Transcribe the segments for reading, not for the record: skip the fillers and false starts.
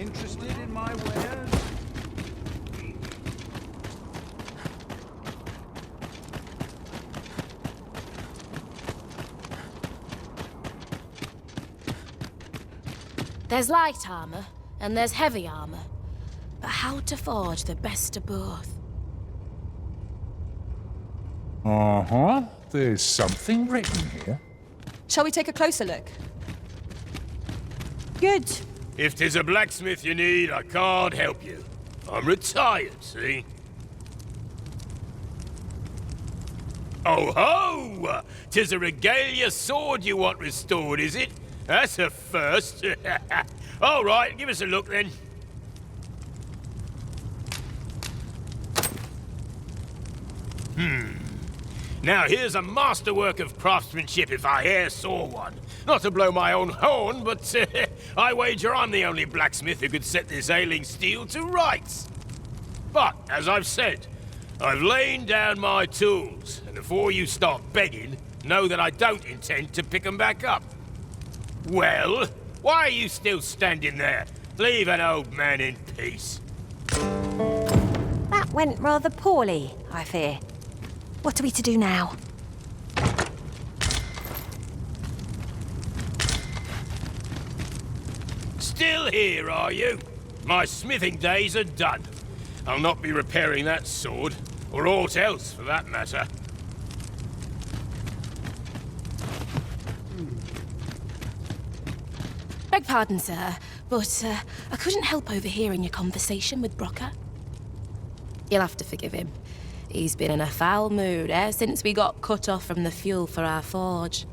Interested in my wares? There's light armor, and there's heavy armor. But how to forge the best of both? Uh-huh. There's something written here. Shall we take a closer look? Good. If 'tis a blacksmith you need, I can't help you. I'm retired, see? Oh ho! 'Tis a regalia sword you want restored, is it? That's a first. All right, give us a look then. Now here's a masterwork of craftsmanship if I e'er saw one. Not to blow my own horn, but I wager I'm the only blacksmith who could set this ailing steel to rights. But, as I've said, I've lain down my tools, and before you start begging, know that I don't intend to pick them back up. Well, why are you still standing there? Leave an old man in peace. That went rather poorly, I fear. What are we to do now? Still here, are you? My smithing days are done. I'll not be repairing that sword, or aught else for that matter. Beg pardon, sir, but I couldn't help overhearing your conversation with Brocker. You'll have to forgive him. He's been in a foul mood ever since we got cut off from the fuel for our forge.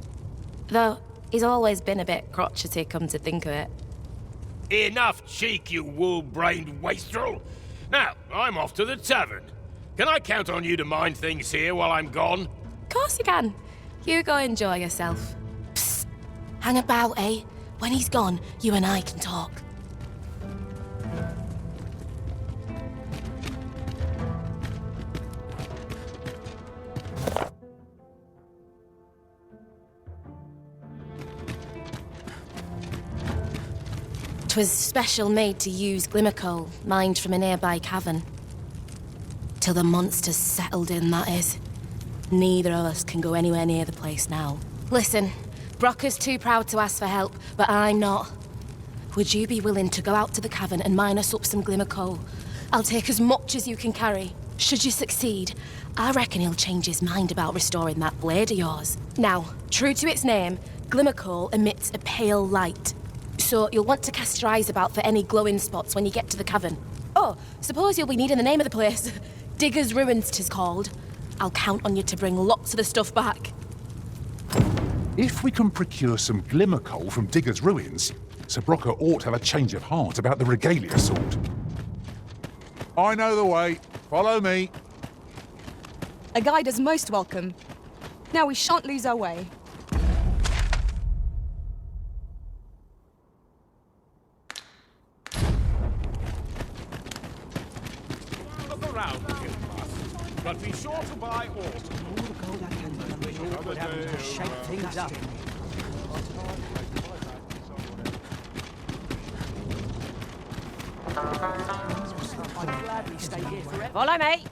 Though, he's always been a bit crotchety, come to think of it. Enough cheek, you wool-brained wastrel! Now, I'm off to the tavern. Can I count on you to mind things here while I'm gone? Of course you can. You go enjoy yourself. Psst. Hang about, eh? When he's gone, you and I can talk. Was special made to use glimmer coal, mined from a nearby cavern. Till the monsters settled in, that is. Neither of us can go anywhere near the place now. Listen, Brocker's too proud to ask for help, but I'm not. Would you be willing to go out to the cavern and mine us up some glimmer coal? I'll take as much as you can carry. Should you succeed, I reckon he'll change his mind about restoring that blade of yours. Now, true to its name, glimmer coal emits a pale light. So you'll want to cast your eyes about for any glowing spots when you get to the cavern. Oh, suppose you'll be needing the name of the place. Digger's Ruins, 'tis called. I'll count on you to bring lots of the stuff back. If we can procure some glimmer coal from Digger's Ruins, Sir Brocker ought to have a change of heart about the regalia sword. I know the way. Follow me. A guide is most welcome. Now we shan't lose our way. But be sure to buy all. To shake things up. I'd gladly stay here forever. Follow me.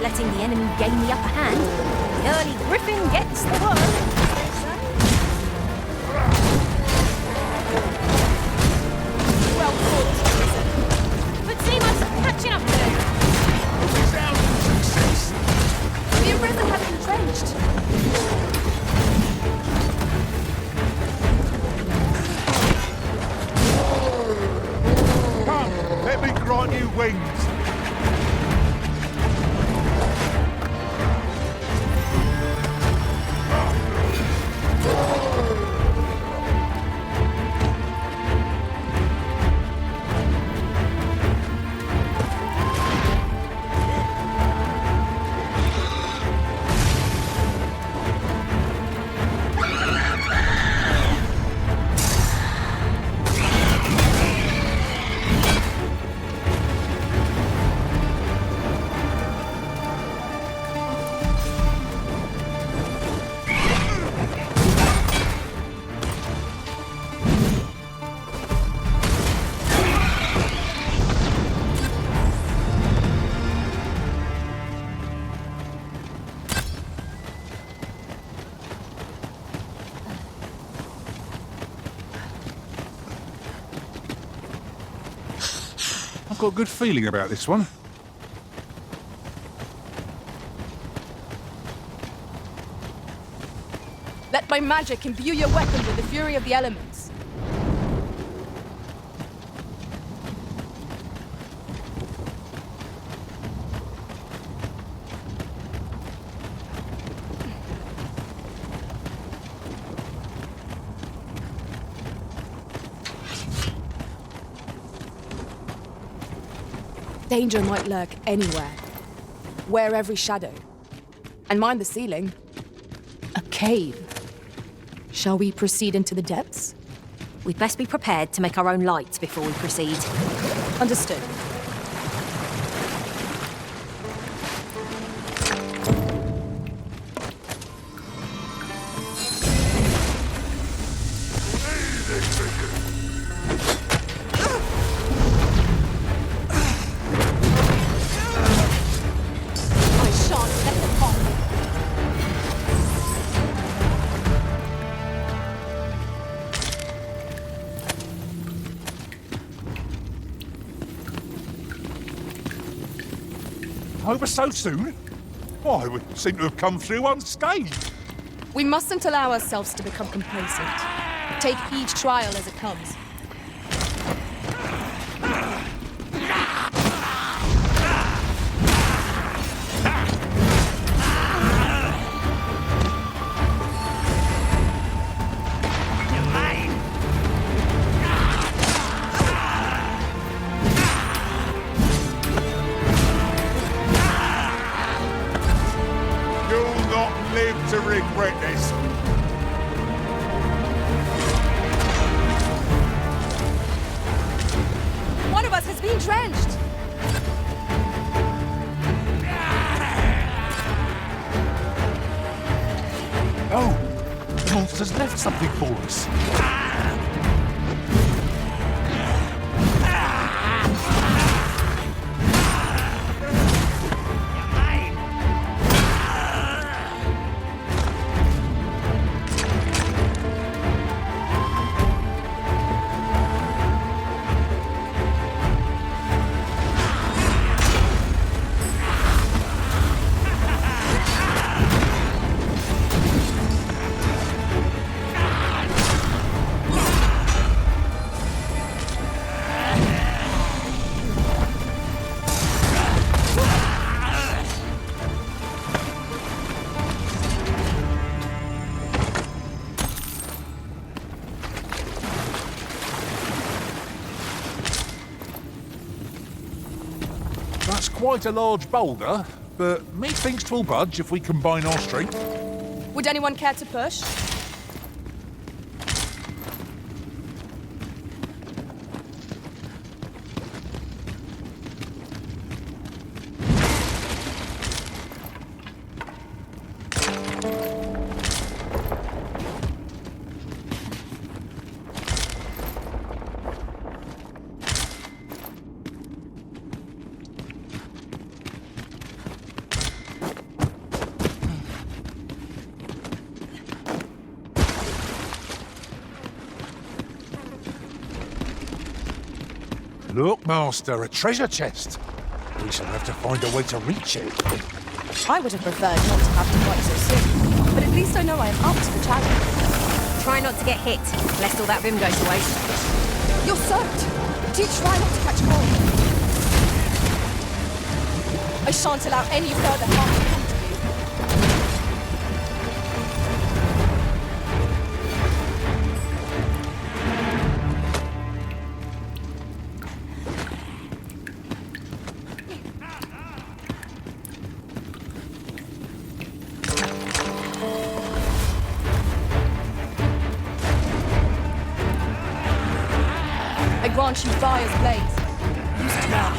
Letting the enemy gain the upper hand. The early griffin gets the worm. Well fought, but team us catching up there. Resounding success. The arisen has entrenched. you wings! I've got a good feeling about this one. Let my magic imbue your weapon with the fury of the elements. Danger might lurk anywhere. Wear every shadow. And mind the ceiling. A cave. Shall we proceed into the depths? We'd best be prepared to make our own lights before we proceed. Understood. I shan't let them off. Over so soon? Why, we seem to have come through unscathed. We mustn't allow ourselves to become complacent. Take each trial as it comes. You'll not live to regret this. One of us has been drenched! Oh, the monster's left something for us. That's quite a large boulder, but methinks 'twill budge if we combine our strength. Would anyone care to push? Look, Master, a treasure chest. We shall have to find a way to reach it. I would have preferred not to have to fight so soon, but at least I know I am up to the challenge. Try not to get hit, lest all that vim goes to waste. You're soaked! Do try not to catch cold. I shan't allow any further harm to come to you. I grant you fire's blaze. Use it well.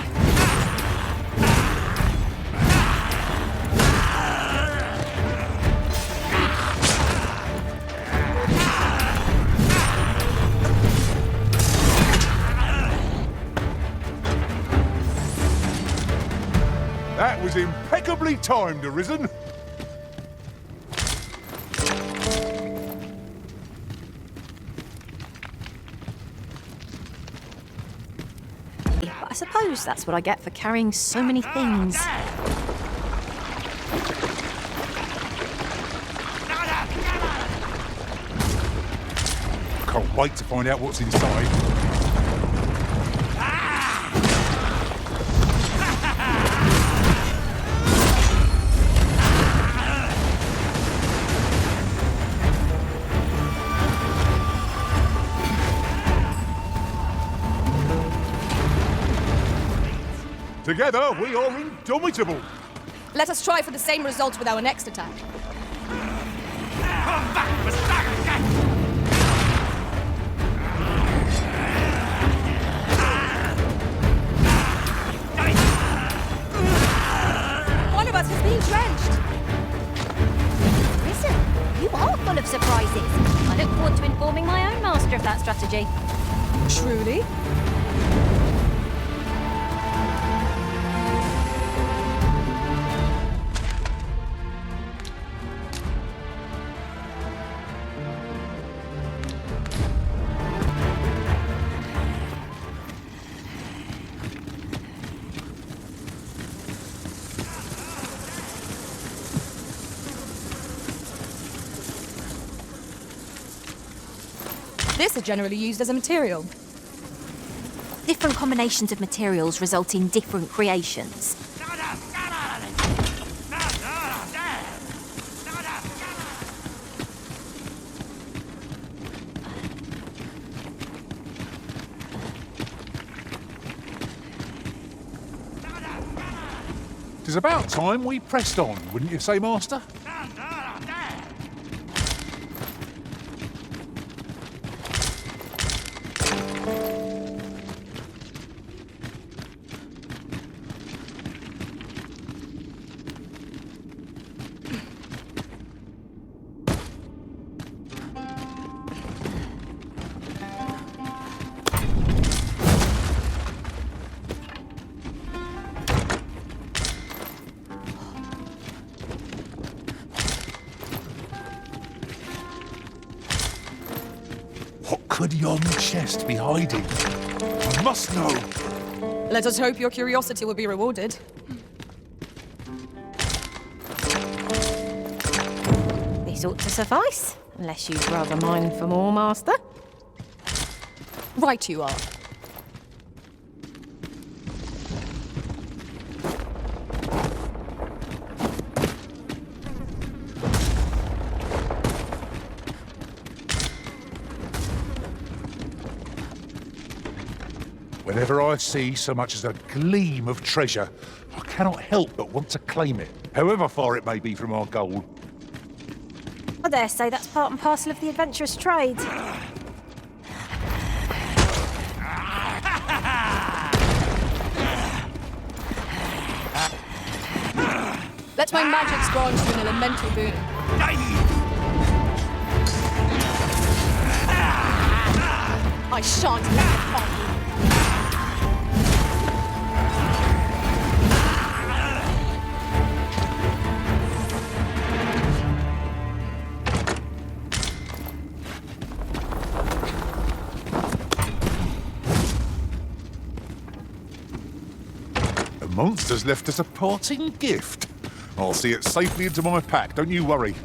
That was impeccably timed, Arisen. I suppose that's what I get for carrying so many things. Can't wait to find out what's inside. Together, we are indomitable. Let us try for the same result with our next attack. One of us has been drenched. Listen, you are full of surprises. I look forward to informing my own master of that strategy. Truly? This is generally used as a material. Different combinations of materials result in different creations. It's about time we pressed on, wouldn't you say, Master? What could yon chest be hiding? I must know. Let us hope your curiosity will be rewarded. This ought to suffice, unless you'd rather mine for more, Master. Right you are. Whenever I see so much as a gleam of treasure, I cannot help but want to claim it, however far it may be from our goal. I dare say that's part and parcel of the adventurous trade. Let my magic grant you an elemental boon. I shan't let it harm you. The monster's left us a parting gift. I'll see it safely into my pack, don't you worry.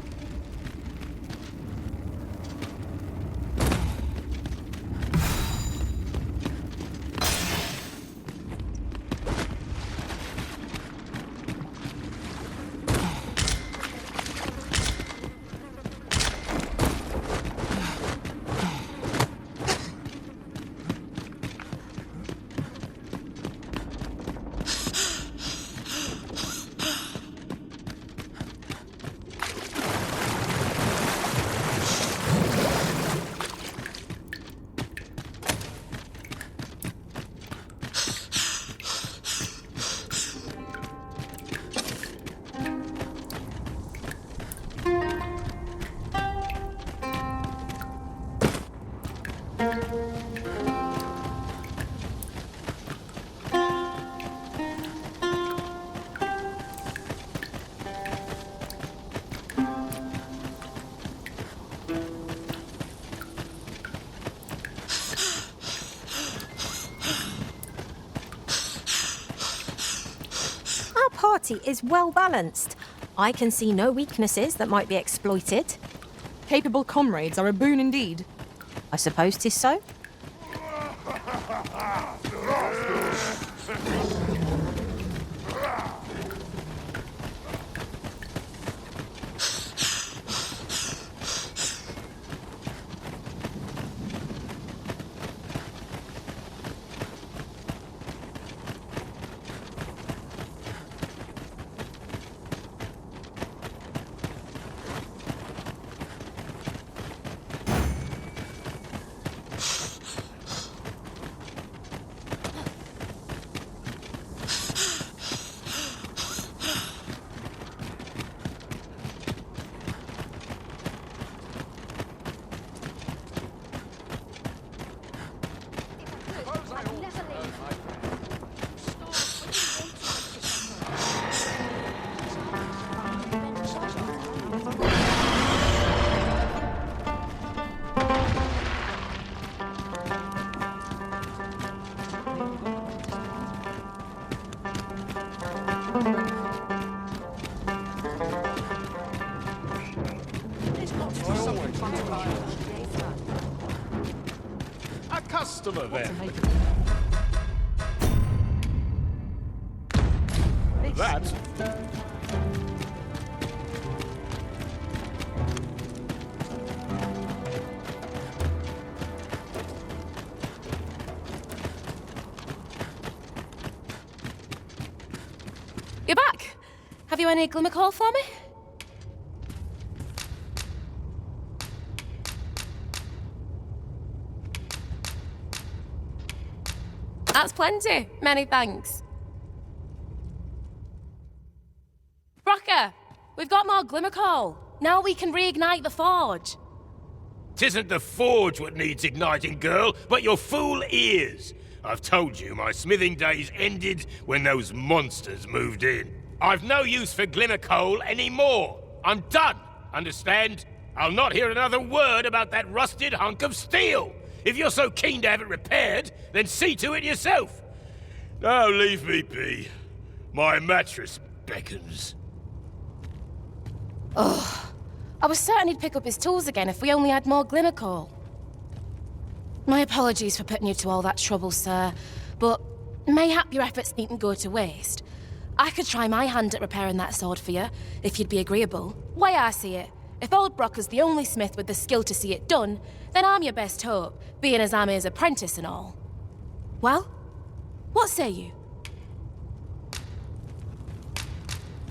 party is well balanced. I can see no weaknesses that might be exploited. Capable comrades are a boon indeed. I suppose 'tis so. A customer then. That. You're back. Have you any glimmer call for me? That's plenty. Many thanks. Brocker, we've got more glimmer coal. Now we can reignite the forge. 'Tisn't the forge what needs igniting, girl, but your fool ears. I've told you my smithing days ended when those monsters moved in. I've no use for glimmer coal anymore. I'm done, understand? I'll not hear another word about that rusted hunk of steel. If you're so keen to have it repaired, then see to it yourself. Now leave me be. My mattress beckons. I was certain he'd pick up his tools again if we only had more glimmer coal. My apologies for putting you to all that trouble, sir, but mayhap your efforts needn't go to waste. I could try my hand at repairing that sword for you, if you'd be agreeable. Way I see it, if old Brocker's the only smith with the skill to see it done, then I'm your best hope, being as I'm his apprentice and all. Well, what say you?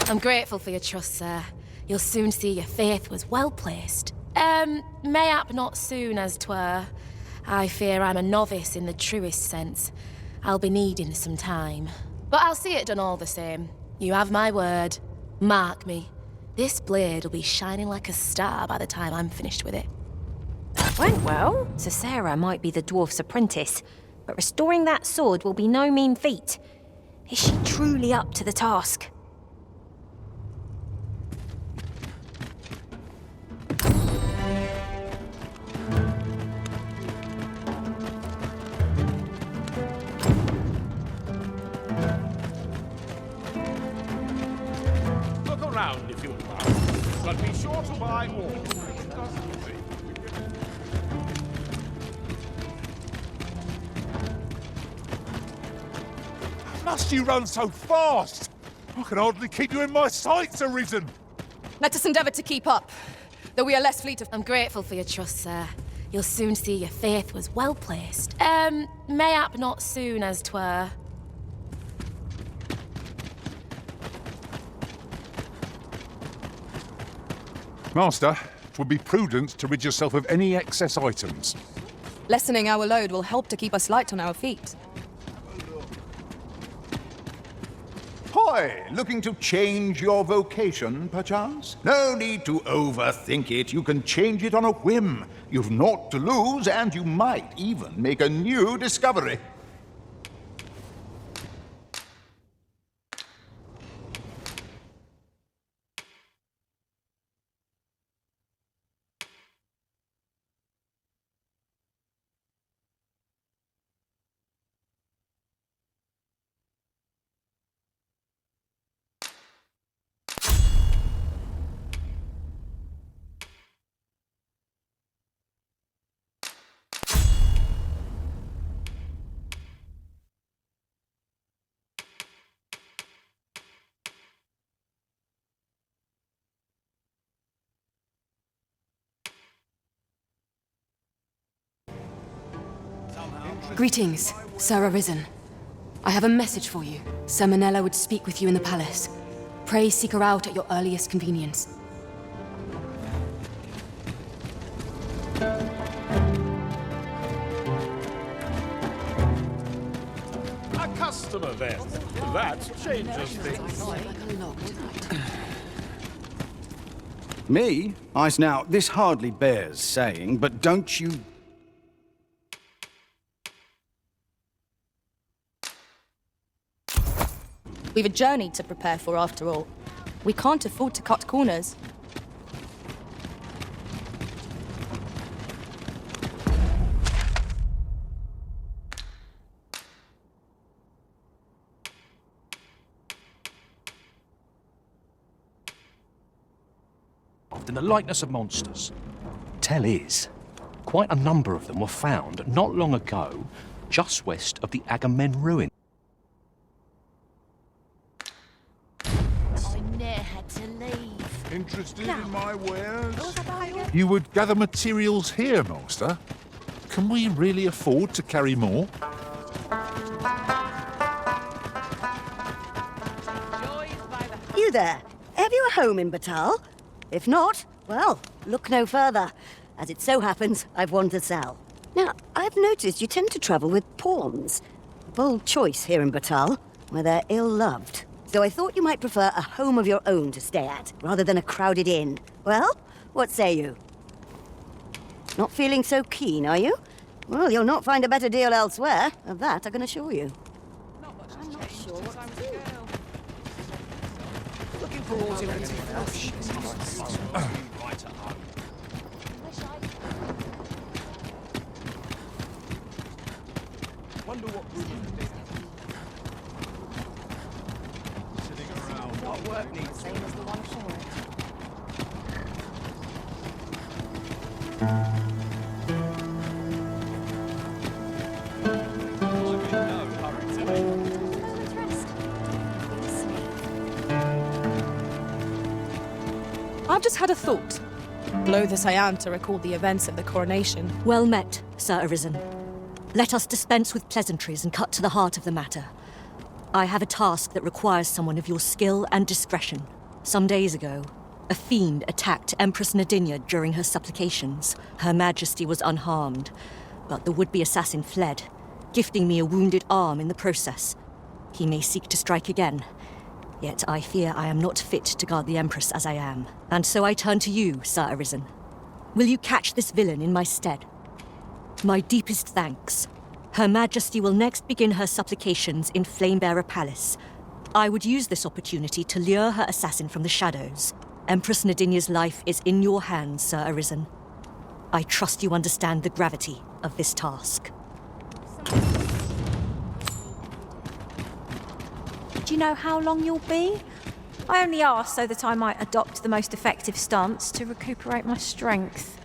I'm grateful for your trust, sir. You'll soon see your faith was well placed. Mayhap not soon as 'twere. I fear I'm a novice in the truest sense. I'll be needing some time. But I'll see it done all the same. You have my word. Mark me. This blade will be shining like a star by the time I'm finished with it. Went well. Sir Sarah might be the dwarf's apprentice, but restoring that sword will be no mean feat. Is she truly up to the task? Look around if you like, but be sure to buy more. Must you run so fast? I can hardly keep you in my sights, Arisen. Let us endeavour to keep up, though we are less fleet of... I'm grateful for your trust, sir. You'll soon see your faith was well placed. Mayhap not soon as 'twere. Master, it would be prudent to rid yourself of any excess items. Lessening our load will help to keep us light on our feet. Hoy, looking to change your vocation, perchance? No need to overthink it. You can change it on a whim. You've naught to lose, and you might even make a new discovery. Greetings, Sir Arisen. I have a message for you. Sir Manella would speak with you in the palace. Pray seek her out at your earliest convenience. A customer then. That changes things. Me? Now, this hardly bears saying, but don't you... We've a journey to prepare for after all. We can't afford to cut corners. In the likeness of monsters. Tell is, quite a number of them were found not long ago, just west of the Agamemnon ruin. I never had to leave. Interested in my wares? You would gather materials here, Master. Can we really afford to carry more? You there? Have you a home in Batal? If not, well, look no further. As it so happens, I've one to sell. Now, I've noticed you tend to travel with pawns. Bold choice here in Batal, where they're ill-loved. So I thought you might prefer a home of your own to stay at, rather than a crowded inn. Well, what say you? Not feeling so keen, are you? Well, you'll not find a better deal elsewhere. Of that, I can assure you. I'm not sure what to do. Looking for Wonder what sitting around. What work needs Same as the one for it. I've just had a thought. Loath as I am to recall the events of the coronation. Well met, Sir Arisen. Let us dispense with pleasantries and cut to the heart of the matter. I have a task that requires someone of your skill and discretion. Some days ago, a fiend attacked Empress Nadinia during her supplications. Her Majesty was unharmed, but the would-be assassin fled, gifting me a wounded arm in the process. He may seek to strike again, yet I fear I am not fit to guard the Empress as I am. And so I turn to you, Sir Arisen. Will you catch this villain in my stead? My deepest thanks. Her Majesty will next begin her supplications in Flamebearer Palace. I would use this opportunity to lure her assassin from the shadows. Empress Nadinia's life is in your hands, Sir Arisen. I trust you understand the gravity of this task. Do you know how long you'll be? I only ask so that I might adopt the most effective stance to recuperate my strength.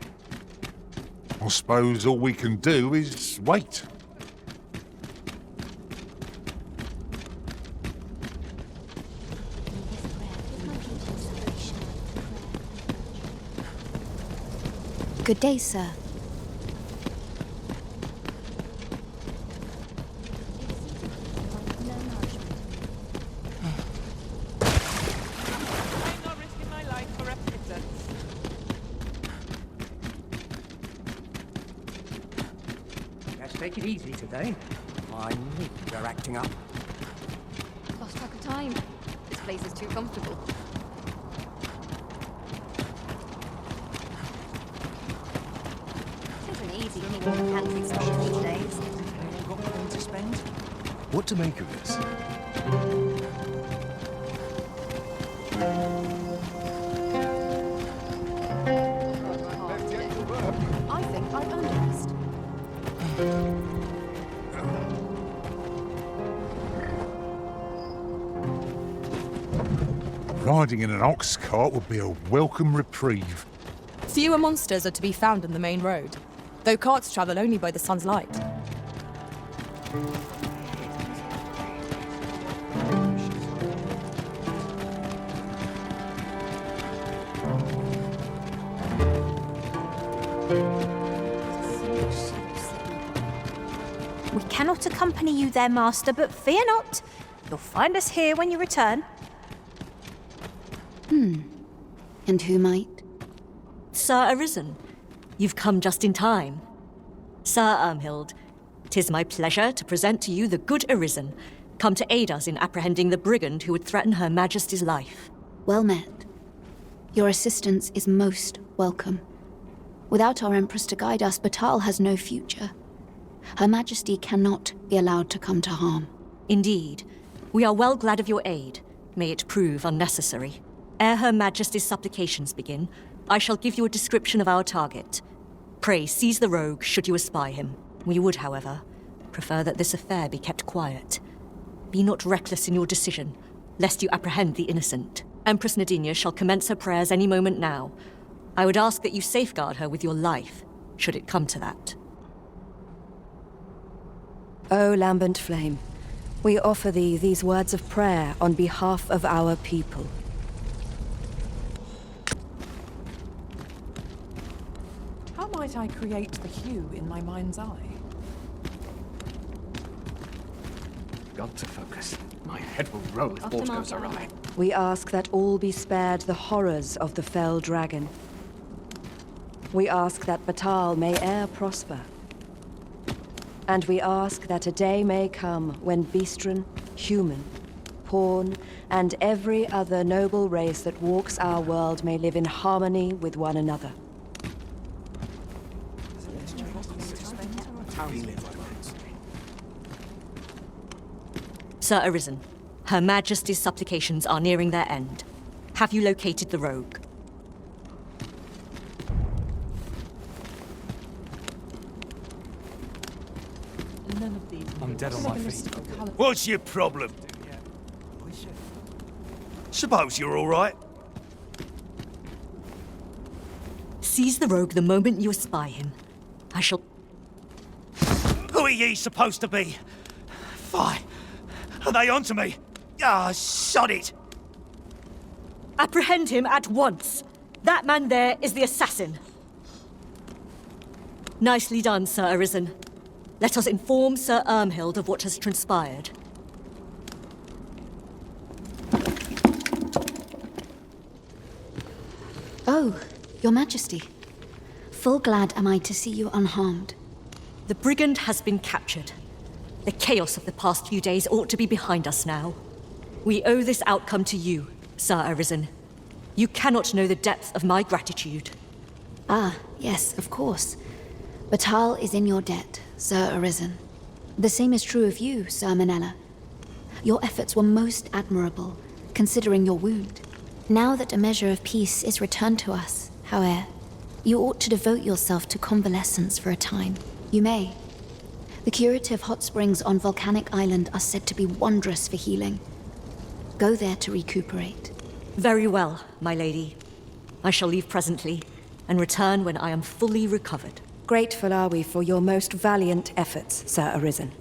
I suppose all we can do is wait. Good day, sir. I'm not risking my life for a pittance. Let's take it easy today. I knew you were acting up. Lost track of time. This place is too comfortable. Isn't easy keeping the pantry stocked these days. Anyone got money to spend? What to make of this? I think I've earned a rest. Riding in an ox cart would be a welcome reprieve. Fewer monsters are to be found on the main road, though carts travel only by the sun's light. We not accompany you there, Master, but fear not. You'll find us here when you return. And who might? Sir Arisen, you've come just in time. Sir Ermhild, 'tis my pleasure to present to you the good Arisen, come to aid us in apprehending the brigand who would threaten Her Majesty's life. Well met. Your assistance is most welcome. Without our Empress to guide us, Batal has no future. Her Majesty cannot be allowed to come to harm. Indeed. We are well glad of your aid. May it prove unnecessary. Ere Her Majesty's supplications begin, I shall give you a description of our target. Pray seize the rogue should you espy him. We would, however, prefer that this affair be kept quiet. Be not reckless in your decision, lest you apprehend the innocent. Empress Nadinia shall commence her prayers any moment now. I would ask that you safeguard her with your life, should it come to that. O lambent flame, we offer thee these words of prayer on behalf of our people. How might I create the hue in my mind's eye? Got to focus. My head will roll if aught goes awry. We ask that all be spared the horrors of the fell dragon. We ask that Batal may e'er prosper. And we ask that a day may come when Beastren, human, pawn, and every other noble race that walks our world may live in harmony with one another. Sir Arisen, Her Majesty's supplications are nearing their end. Have you located the rogue? I'm dead on my feet. What's your problem? Suppose you're all right. Seize the rogue the moment you espy him. I shall... Who are ye supposed to be? Fie! Are they onto me? Ah, sod it! Apprehend him at once! That man there is the assassin. Nicely done, Sir Arisen. Let us inform Sir Ermhild of what has transpired. Oh, Your Majesty. Full glad am I to see you unharmed. The brigand has been captured. The chaos of the past few days ought to be behind us now. We owe this outcome to you, Sir Arisen. You cannot know the depth of my gratitude. Ah, yes, of course. Batal is in your debt, Sir Arisen. The same is true of you, Sir Manella. Your efforts were most admirable, considering your wound. Now that a measure of peace is returned to us, however, you ought to devote yourself to convalescence for a time. You may. The curative hot springs on Volcanic Island are said to be wondrous for healing. Go there to recuperate. Very well, my lady. I shall leave presently, and return when I am fully recovered. Grateful are we for your most valiant efforts, Sir Arisen.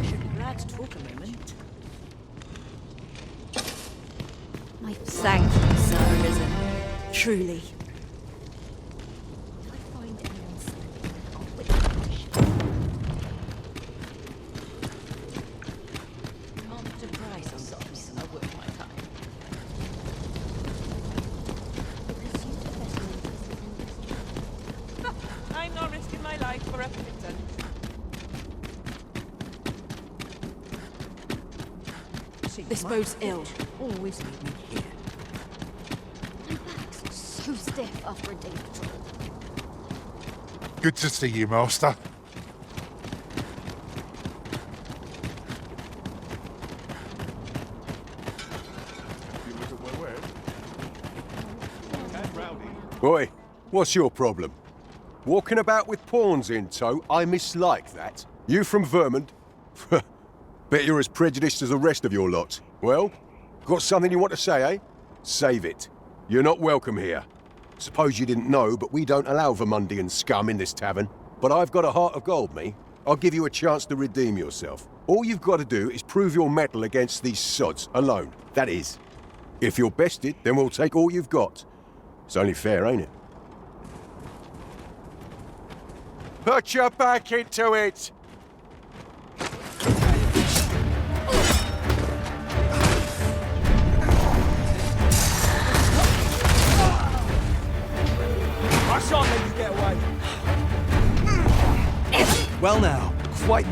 Should be glad to talk a moment. Thank you, Sir Arisen. Truly. If I find anyone sleeping, I'll whip them. Not to price sometimes. I work my time. I'm not risking my life for a kitten. This bodes ill. Always leave me here. My back's so stiff after a day patrol. Good to see you, Master. Oi, what's your problem? Walking about with pawns in tow, I mislike that. You from Vermont? Bet you're as prejudiced as the rest of your lot. Well, got something you want to say, eh? Save it. You're not welcome here. Suppose you didn't know, but we don't allow Vermundian scum in this tavern. But I've got a heart of gold, me. I'll give you a chance to redeem yourself. All you've got to do is prove your mettle against these sods, alone. That is. If you're bested, then we'll take all you've got. It's only fair, ain't it? Put your back into it!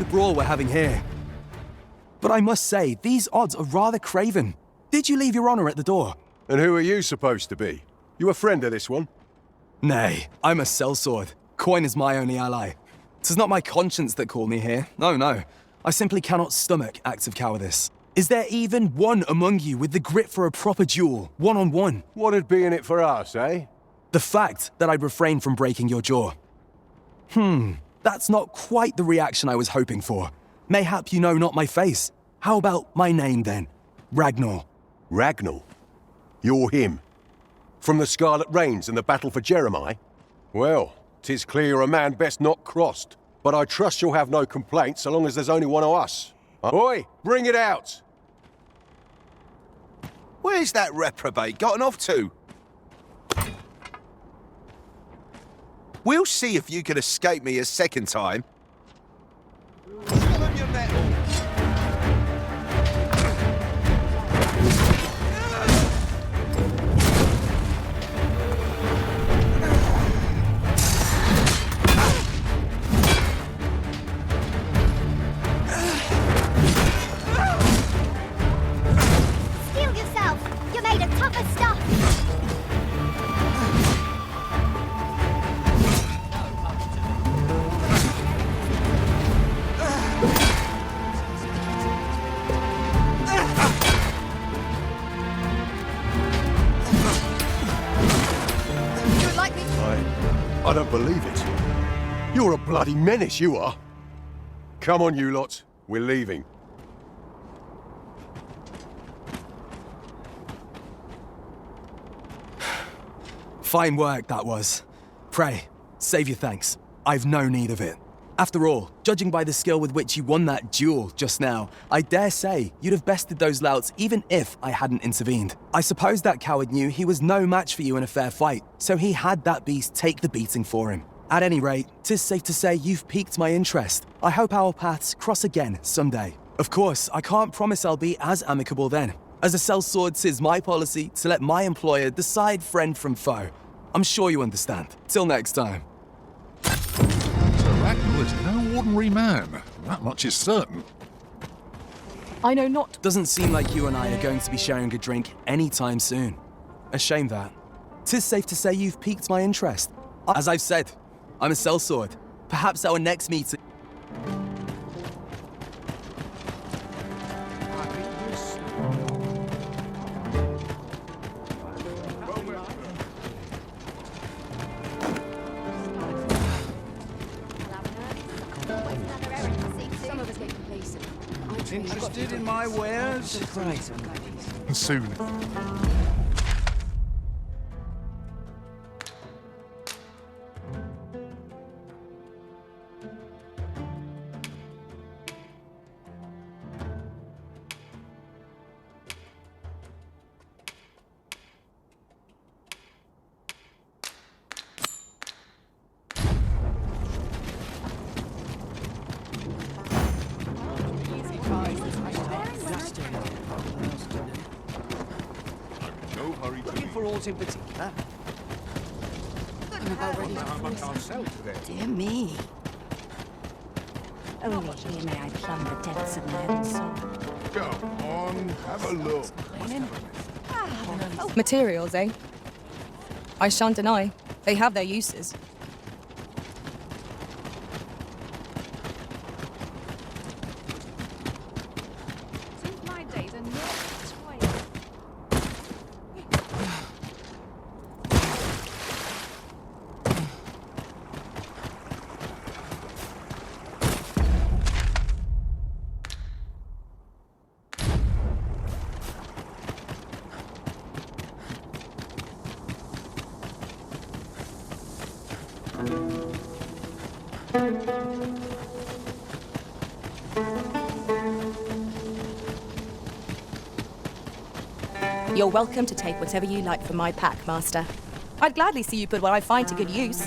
brawl we're having here. But I must say, these odds are rather craven. Did you leave your honor at the door? And who are you supposed to be? You a friend of this one? Nay, I'm a sellsword. Coin is my only ally. 'Tis not my conscience that called me here. No. I simply cannot stomach acts of cowardice. Is there even one among you with the grit for a proper duel, one-on-one? What'd be in it for us, eh? The fact that I'd refrain from breaking your jaw. That's not quite the reaction I was hoping for. Mayhap you know not my face. How about my name then? Ragnar. Ragnar? You're him? From the Scarlet Rains and the battle for Jeremiah? Well, 'tis clear you're a man best not crossed. But I trust you'll have no complaints so long as there's only one of us. Oi, bring it out! Where's that reprobate gotten off to? We'll see if you can escape me a second time. Show them your metal. Steel yourself! You're made of tougher stuff! I don't believe it. You're a bloody menace, you are. Come on, you lot. We're leaving. Fine work, that was. Pray, save your thanks. I've no need of it. After all, judging by the skill with which you won that duel just now, I dare say you'd have bested those louts even if I hadn't intervened. I suppose that coward knew he was no match for you in a fair fight, so he had that beast take the beating for him. At any rate, 'tis safe to say you've piqued my interest. I hope our paths cross again someday. Of course, I can't promise I'll be as amicable then. As a sellsword, 'tis my policy to let my employer decide friend from foe. I'm sure you understand. Till next time. Ragnar is no ordinary man. That much is certain. I know not. Doesn't seem like you and I are going to be sharing a drink anytime soon. A shame that. 'Tis safe to say you've piqued my interest. As I've said, I'm a sellsword. Perhaps our next meeting... Interested in my wares? Right. Soon. Looking for aught in particular? I'm about ready to Dear me. Only here may I plumb the depths of my own soul. Come on, have a look. Materials, eh? I shan't deny. They have their uses. You're welcome to take whatever you like from my pack, Master. I'd gladly see you put what I find to good use.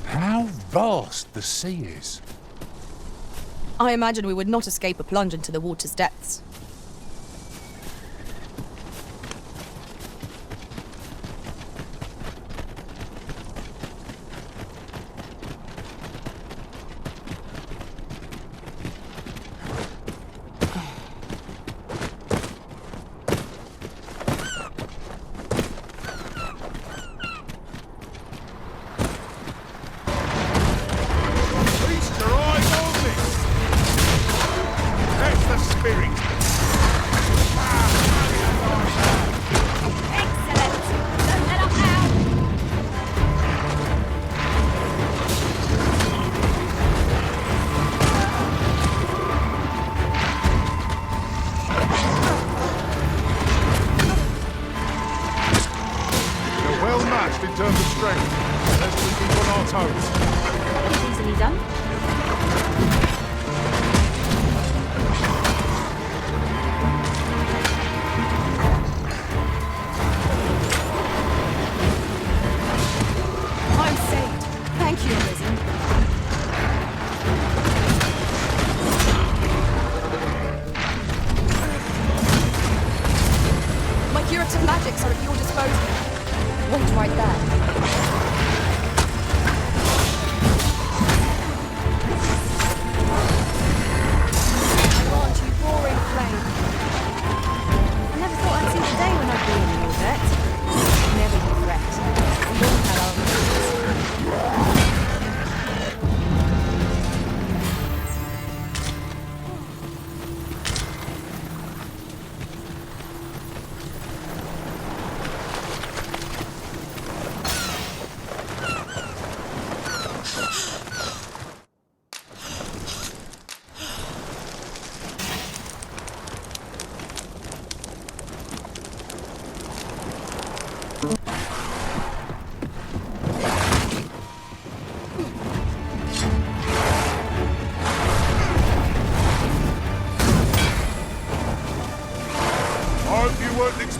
How vast the sea is. I imagine we would not escape a plunge into the water's depths.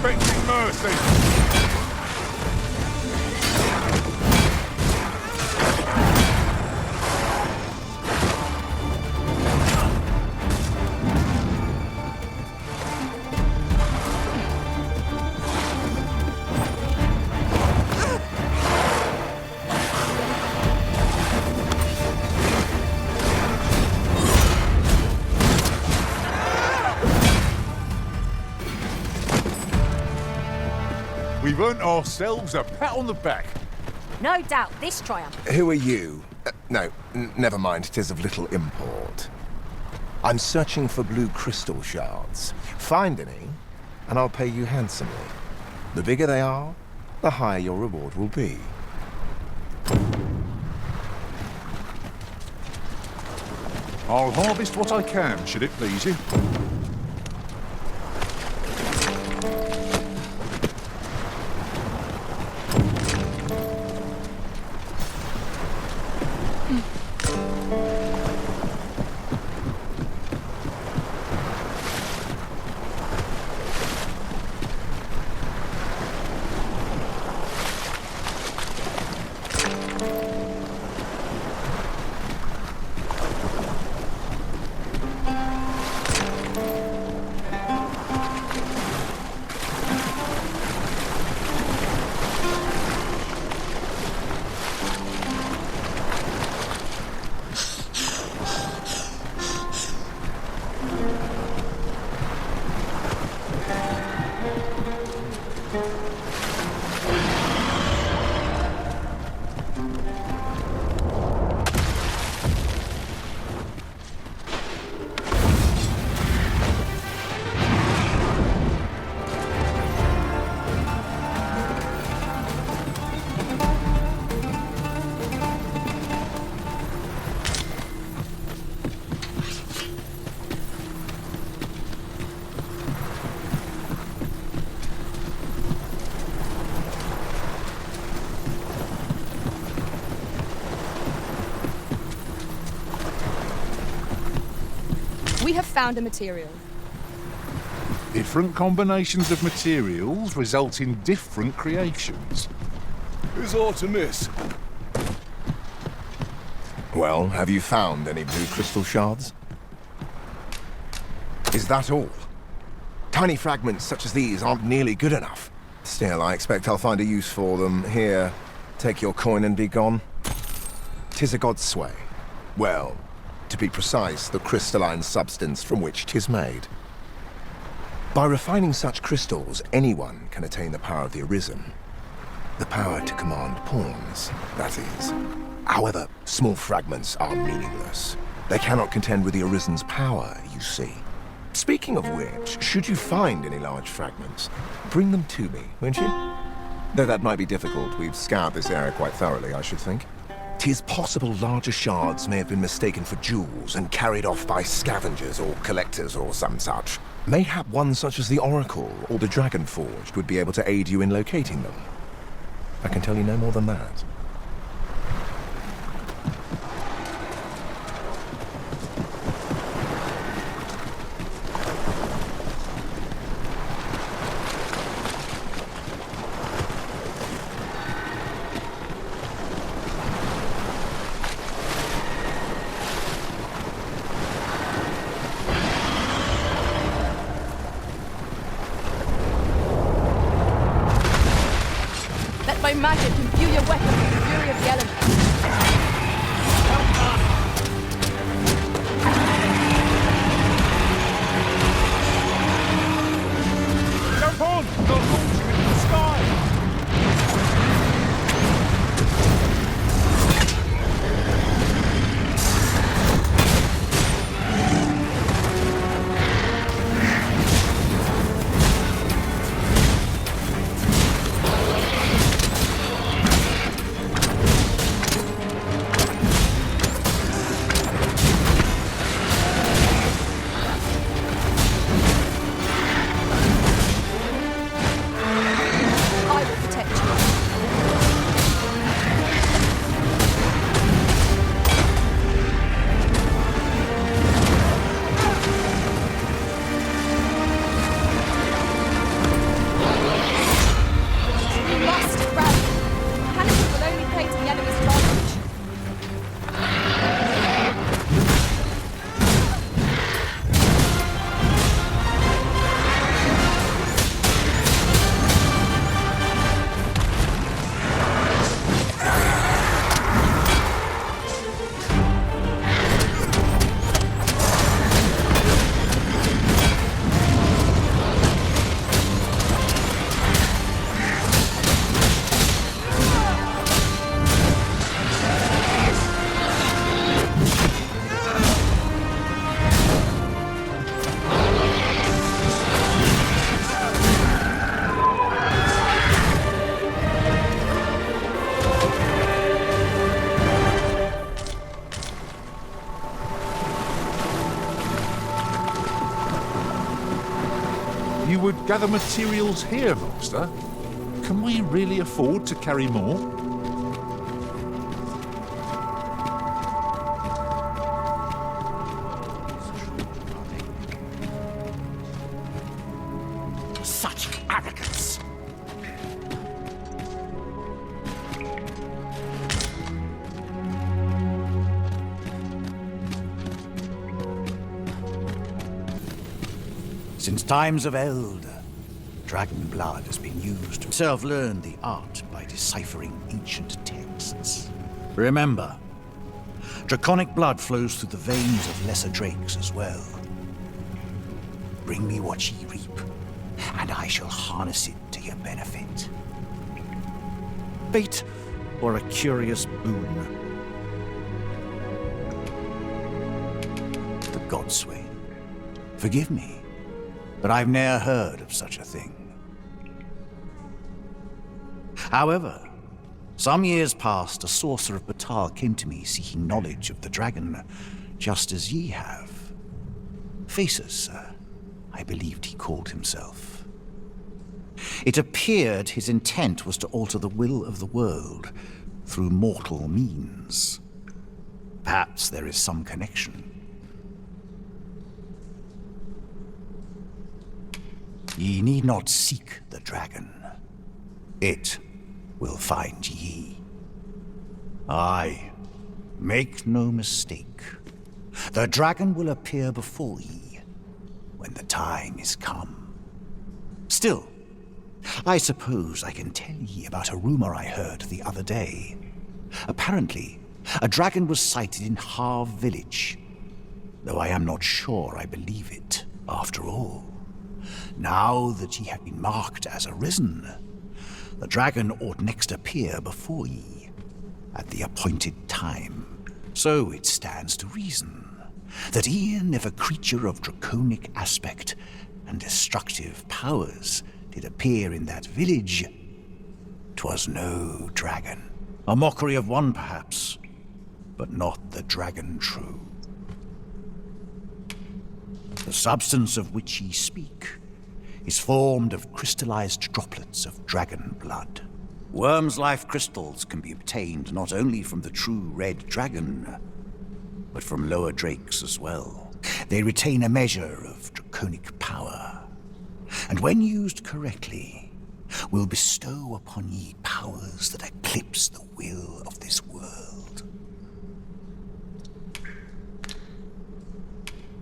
expecting mercy. We've earned ourselves a pat on the back. No doubt this triumph. Who are you? No, never mind. 'Tis of little import. I'm searching for blue crystal shards. Find any, and I'll pay you handsomely. The bigger they are, the higher your reward will be. I'll harvest what I can, should it please you. We have found a material. Different combinations of materials result in different creations. Who's Artemis? Well, have you found any blue crystal shards? Is that all? Tiny fragments such as these aren't nearly good enough. Still, I expect I'll find a use for them. Here, take your coin and be gone. 'Tis a god's sway. Well, to be precise, the crystalline substance from which 'tis made. By refining such crystals, anyone can attain the power of the Arisen. The power to command pawns, that is. However, small fragments are meaningless. They cannot contend with the Arisen's power, you see. Speaking of which, should you find any large fragments, bring them to me, won't you? Though that might be difficult, we've scoured this area quite thoroughly, I should think. 'Tis possible larger shards may have been mistaken for jewels and carried off by scavengers or collectors or some such. Mayhap one such as the Oracle or the Dragon Forged would be able to aid you in locating them. I can tell you no more than that. By magic, imbue your weapon with the fury of the elements. Jump on! They'll launch you into the sky! You would gather materials here, Master? Can we really afford to carry more? Such arrogance! Since times of eld, dragon blood has been used to self-learn the art by deciphering ancient texts. Remember, draconic blood flows through the veins of lesser drakes as well. Bring me what ye reap, and I shall harness it to your benefit. Bait or a curious boon? The Godsway. Forgive me, but I've ne'er heard of such a thing. However, some years past, a sorcerer of Batal came to me seeking knowledge of the dragon, just as ye have. Faces, sir, I believed he called himself. It appeared his intent was to alter the will of the world through mortal means. Perhaps there is some connection. Ye need not seek the dragon. It will find ye. Aye, make no mistake. The dragon will appear before ye when the time is come. Still, I suppose I can tell ye about a rumor I heard the other day. Apparently, a dragon was sighted in Harve Village, though I am not sure I believe it, after all. Now that ye have been marked as arisen, the dragon ought next appear before ye at the appointed time. So it stands to reason that e'en if a creature of draconic aspect and destructive powers did appear in that village, 'twas no dragon. A mockery of one, perhaps, but not the dragon true. The substance of which ye speak is formed of crystallized droplets of dragon blood. Worm's life crystals can be obtained not only from the true red dragon, but from lower drakes as well. They retain a measure of draconic power, and when used correctly, will bestow upon ye powers that eclipse the will of this world.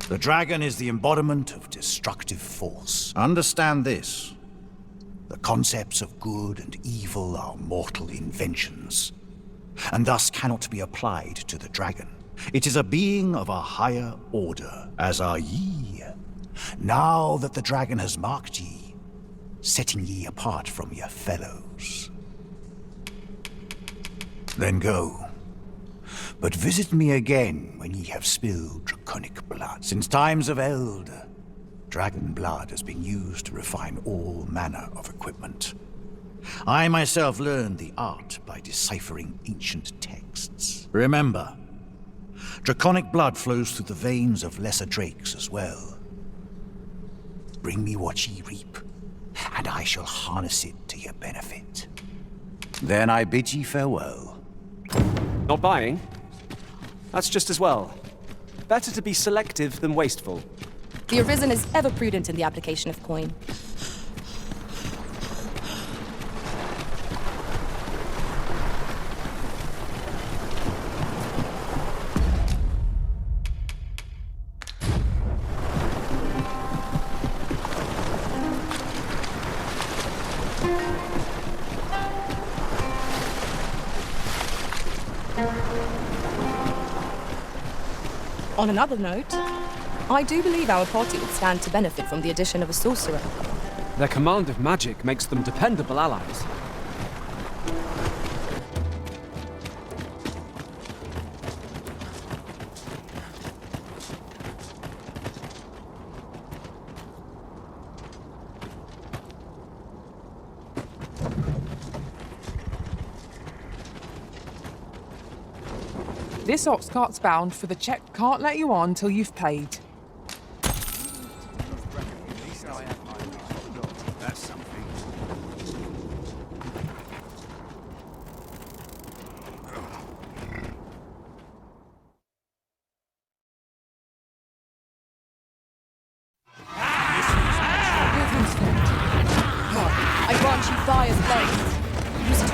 The dragon is the embodiment of destructive force. Understand this. The concepts of good and evil are mortal inventions, and thus cannot be applied to the dragon. It is a being of a higher order, as are ye. Now that the dragon has marked ye, setting ye apart from your fellows. Then go. But visit me again when ye have spilled draconic blood. Since times of eld, dragon blood has been used to refine all manner of equipment. I myself learned the art by deciphering ancient texts. Remember, draconic blood flows through the veins of lesser drakes as well. Bring me what ye reap, and I shall harness it to your benefit. Then I bid ye farewell. Not buying? That's just as well. Better to be selective than wasteful. The Arisen is ever prudent in the application of coin. On another note, I do believe our party would stand to benefit from the addition of a sorcerer. Their command of magic makes them dependable allies. This ox cart's bound, for the check can't let you on till you've paid.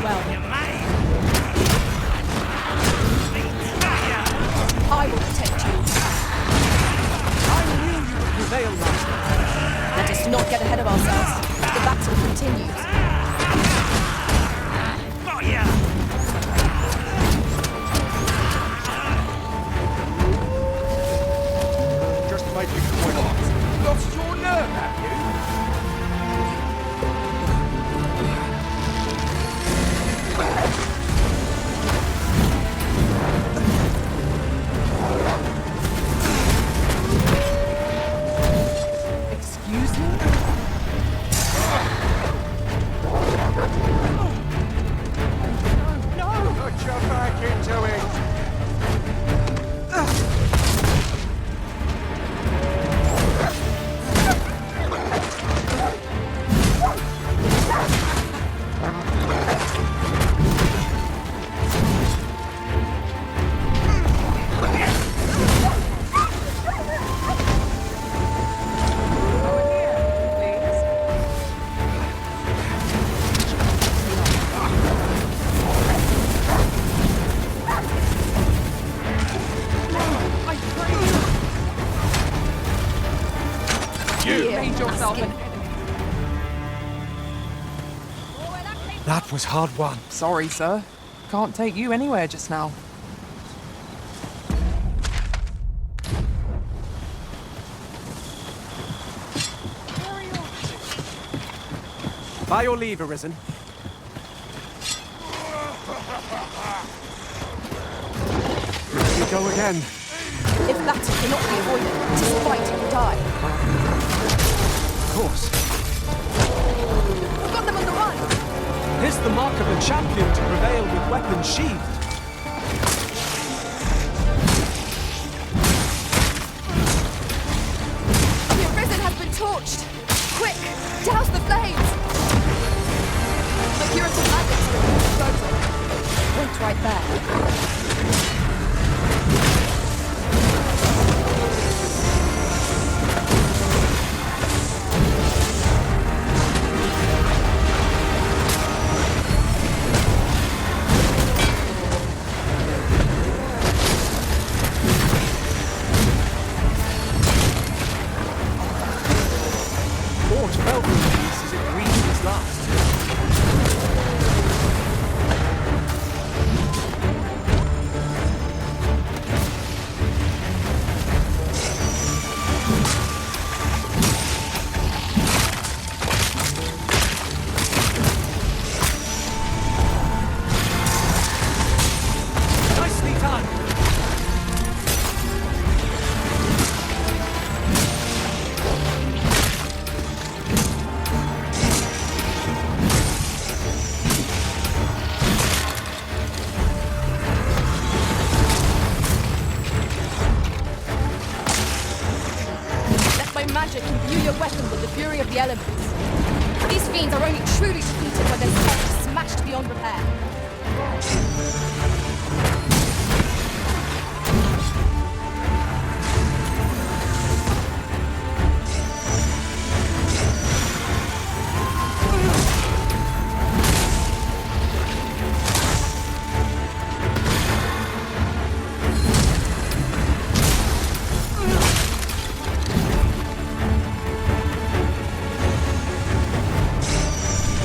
well. I will protect you. I knew you would prevail, Master. Let us not get ahead of ourselves. The battle continues. Just making a point of. Lost your nerve, have you? Excuse me? No! Put your back into it! You made yourself an enemy. That was hard won. Sorry, sir. Can't take you anywhere just now. By your leave, Arisen. Here we go again. If battle cannot be avoided, 'tis fight or die. Of course. We've got them on the run! Tis the mark of a champion to prevail with weapons sheathed. The Arisen has been torched! Quick! Douse the flames! The Puritan maggots are at your disposal. Wait right there. Fort felt with these as it breathed its last. Nicely done! Let my magic imbue your weapon with the fury of the elements. These fiends are only truly defeated when their strength is smashed beyond repair.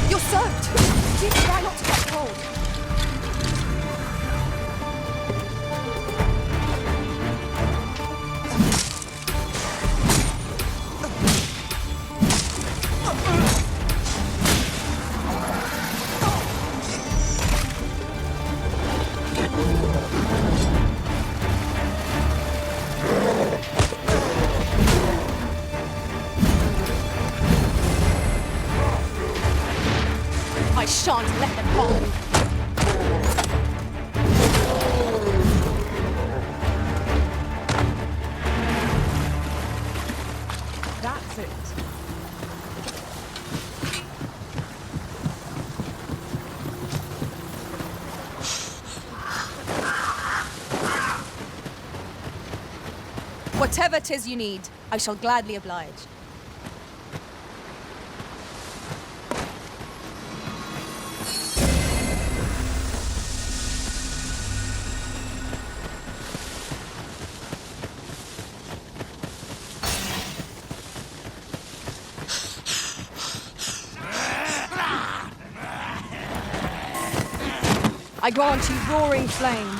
You're soaked! Please try not to get cold. I shan't let them hold. That's it. Whatever 'tis you need, I shall gladly oblige. I grant you roaring flame.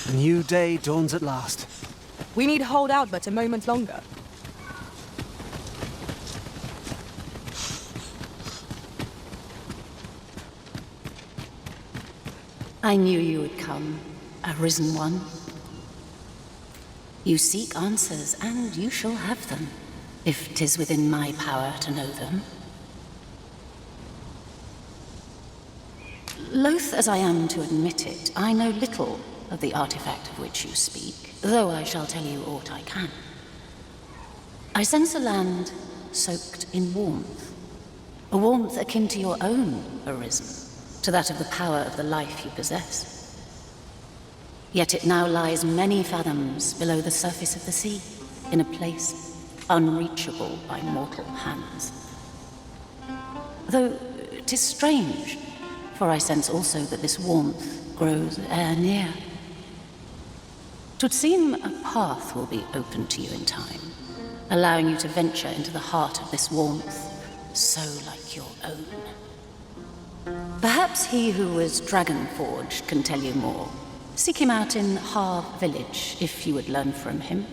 A new day dawns at last. We need hold out but a moment longer. I knew you would come, Arisen One. You seek answers, and you shall have them, if 'tis within my power to know them. Loath as I am to admit it, I know little of the artifact of which you speak, though I shall tell you aught I can. I sense a land soaked in warmth, a warmth akin to your own, Arisen, to that of the power of the life you possess. Yet it now lies many fathoms below the surface of the sea, in a place unreachable by mortal hands. Though 'tis strange, for I sense also that this warmth grows e'er near. 'Twould seem a path will be open to you in time, allowing you to venture into the heart of this warmth, so like your own. Perhaps he who was dragon-forged can tell you more. Seek him out in Harv village, if you would learn from him.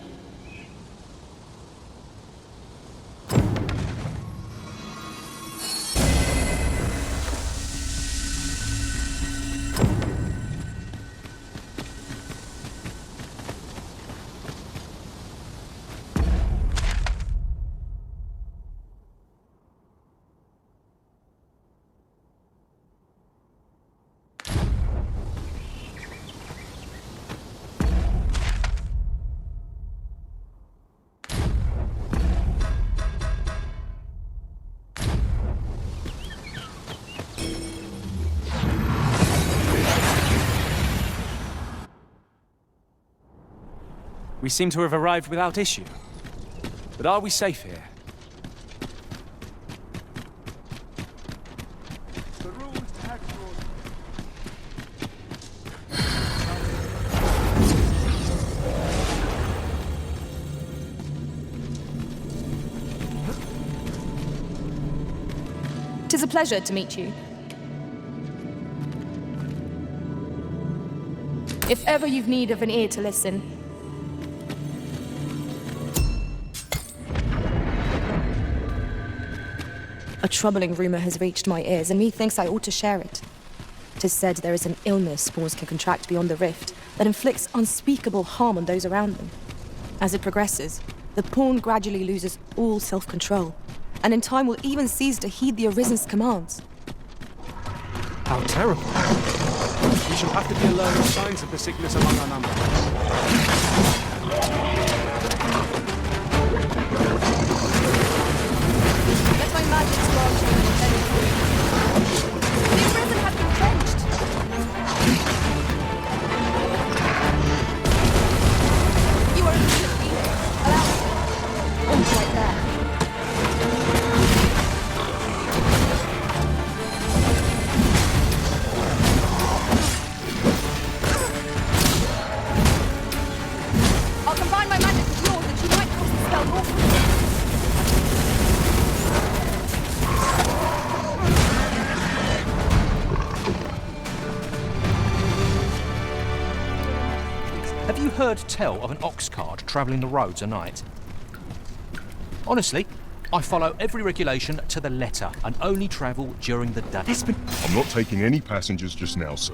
We seem to have arrived without issue. But are we safe here? Tis a pleasure to meet you. If ever you've need of an ear to listen, a troubling rumor has reached my ears, and methinks I ought to share it. 'Tis said there is an illness spawns can contract beyond the rift that inflicts unspeakable harm on those around them. As it progresses, the pawn gradually loses all self-control, and in time will even cease to heed the Arisen's commands. How terrible. We shall have to be alert of signs of the sickness among our number. Let my magic grant you an intended. The Arisen has been clenched. You are a good healer. Allow me. All's right there. I'll combine my magic with yours that you might cast the spell lawfully. Have you heard tell of an ox cart travelling the roads at night? Honestly, I follow every regulation to the letter and only travel during the day. I'm not taking any passengers just now, sir.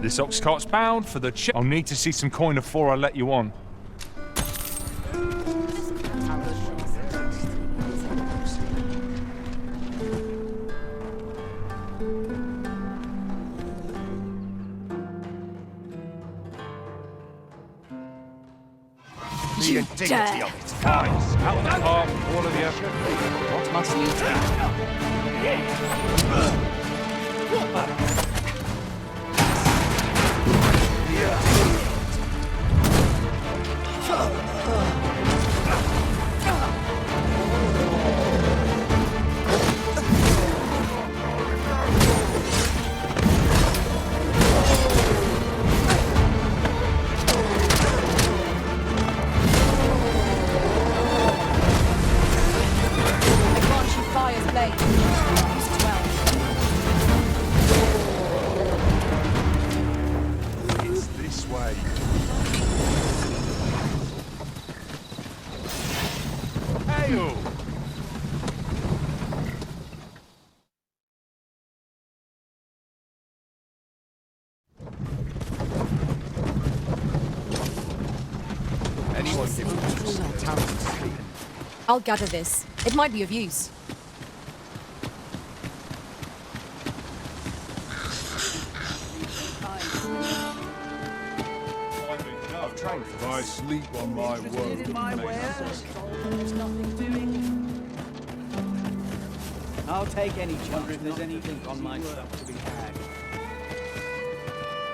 This ox cart's bound for the I'll need to see some coin before I let you on. the You indignity dare. of it. Guys, out of the park, all of you. What must we It's this way. Hey-o! Anyone give me I'll gather this. It might be of use. I've trained if I sleep on my There's nothing doing. I'll take any chance if there's anything on my stuff to be had.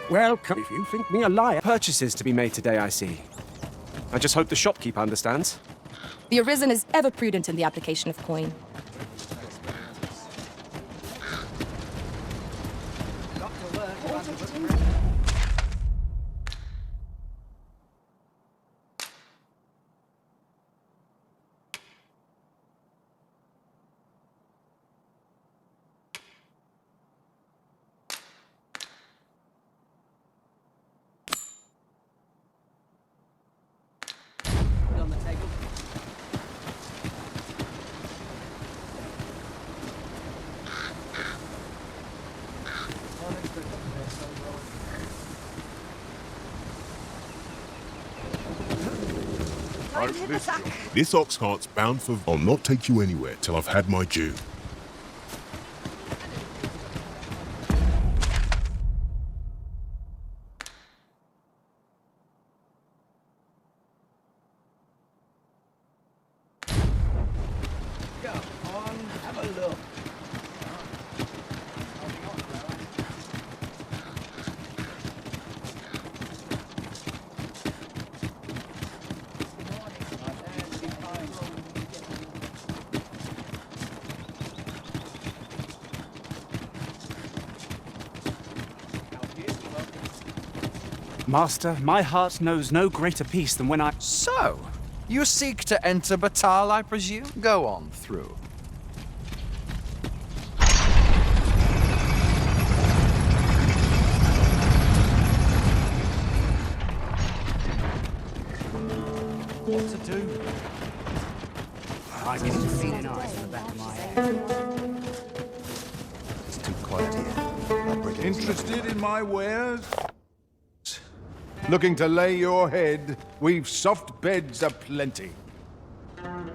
Welcome. If you think me a liar. Purchases to be made today, I see. I just hope the shopkeeper understands. The Arisen is ever prudent in the application of coin. On the table. This ox cart's bound for... I'll not take you anywhere till I've had my due. Go on, have a look. Master, my heart knows no greater peace than when I... So, you seek to enter Batal, I presume? Go on through. What to do? I get to feeling eyes in the back of my head. It's too quiet here. Interested in my wares? Looking to lay your head? We've soft beds aplenty. I'm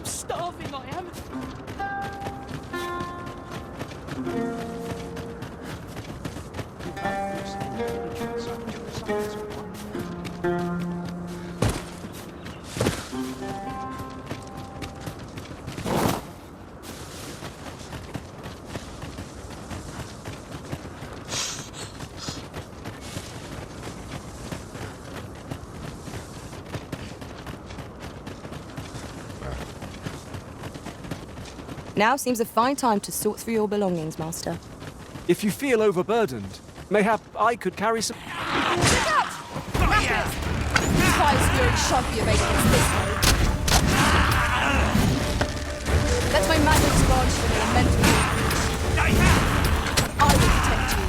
starving, I am. Now seems a fine time to sort through your belongings, Master. If you feel overburdened, mayhap I could carry some... Fire's fury shan't be evaded this way. Let my magic's guard for me and mental you. I will protect you.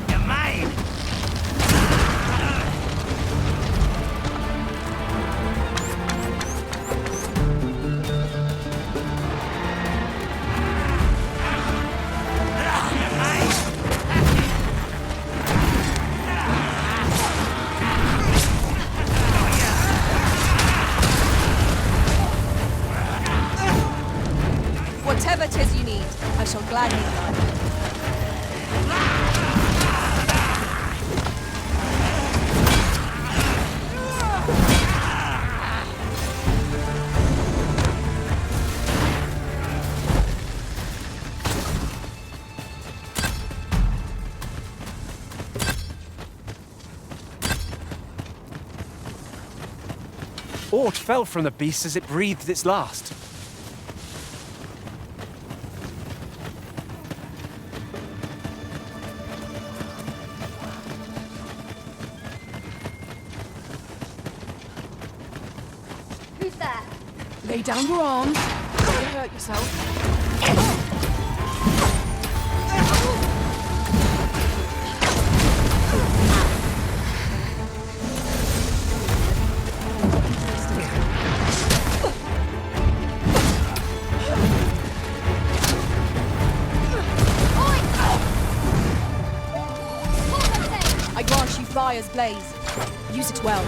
You're mine! agony. Ort fell from the beast as it breathed its last. Who's there? Lay down your arms. Don't hurt yourself. I grant you fire's blaze. Use it well.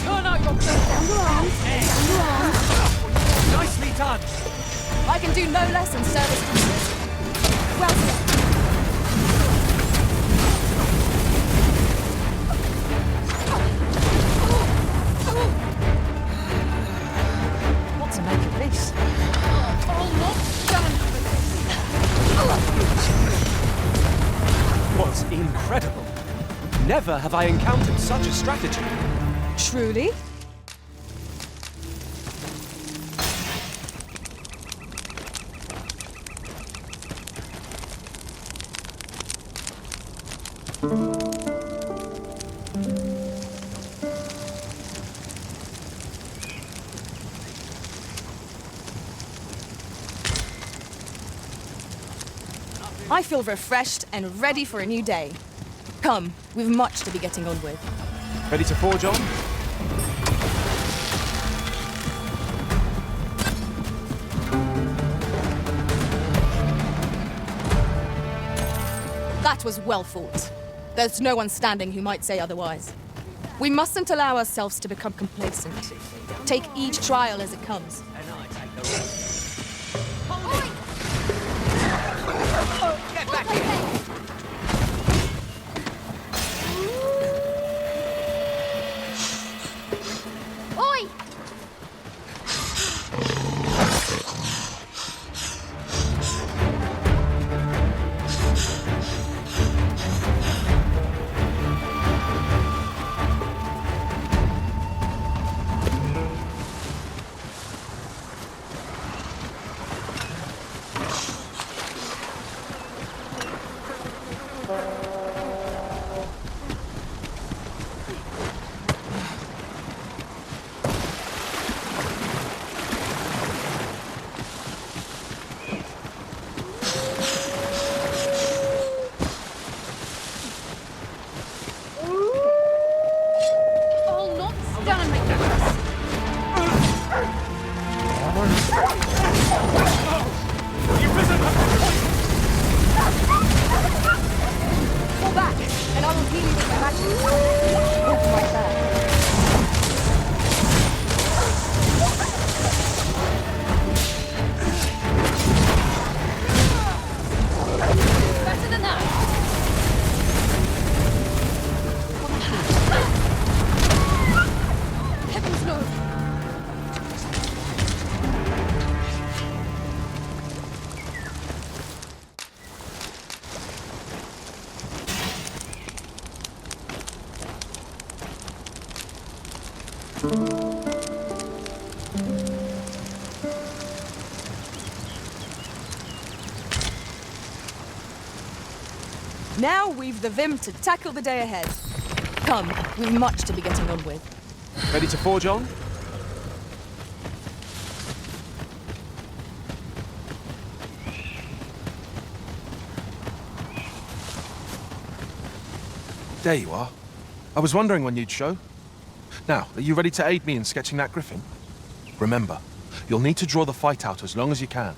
Turn out your down your arms. Down your arms. Nicely done! I can do no less than service to you. Well done. What to make of this? I'll not stand for this. Was incredible. Never have I encountered such a strategy. Truly? I feel refreshed and ready for a new day. Come, we've much to be getting on with. Ready to forge on? That was well fought. There's no one standing who might say otherwise. We mustn't allow ourselves to become complacent. Take each trial as it comes. Get back here! Oi! I'll not stand for Fall back, and I will heal you with my magic. Walk right there. Better than that. Heavens no! Now we've the vim to tackle the day ahead. Come, we've much to be getting on with. Ready to forge on? There you are. I was wondering when you'd show. Now, are you ready to aid me in sketching that griffin? Remember, you'll need to draw the fight out as long as you can.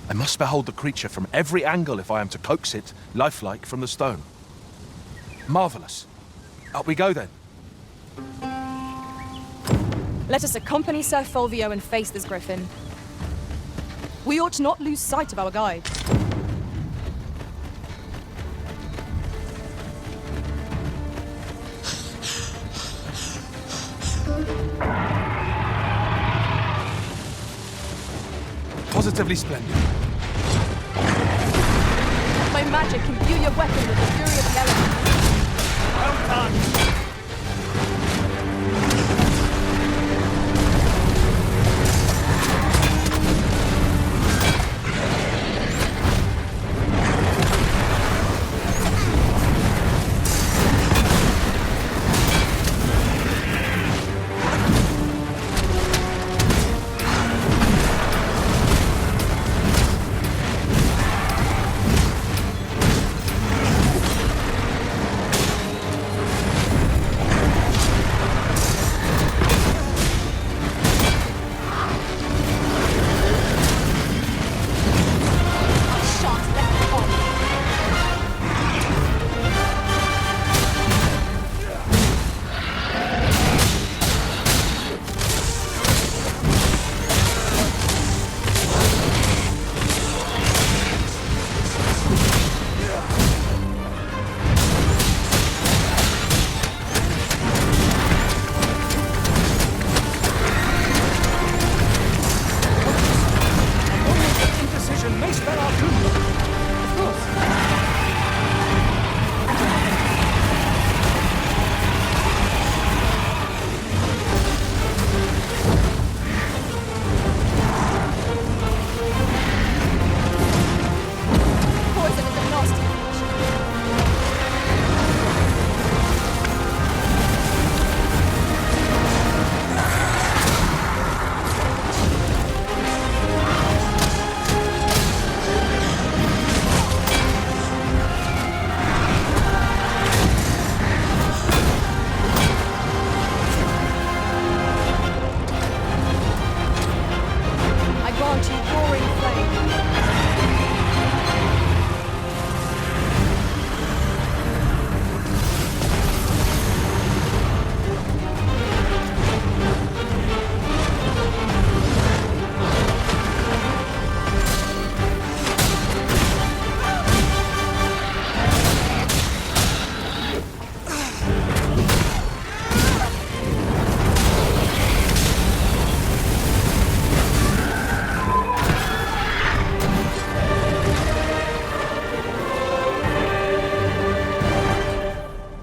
I must behold the creature from every angle if I am to coax it, lifelike, from the stone. Marvellous. Up we go then. Let us accompany Sir Fulvio and face this griffin. We ought not lose sight of our guide. Positively splendid. My magic imbue your weapon with the fury of the elements. Well done!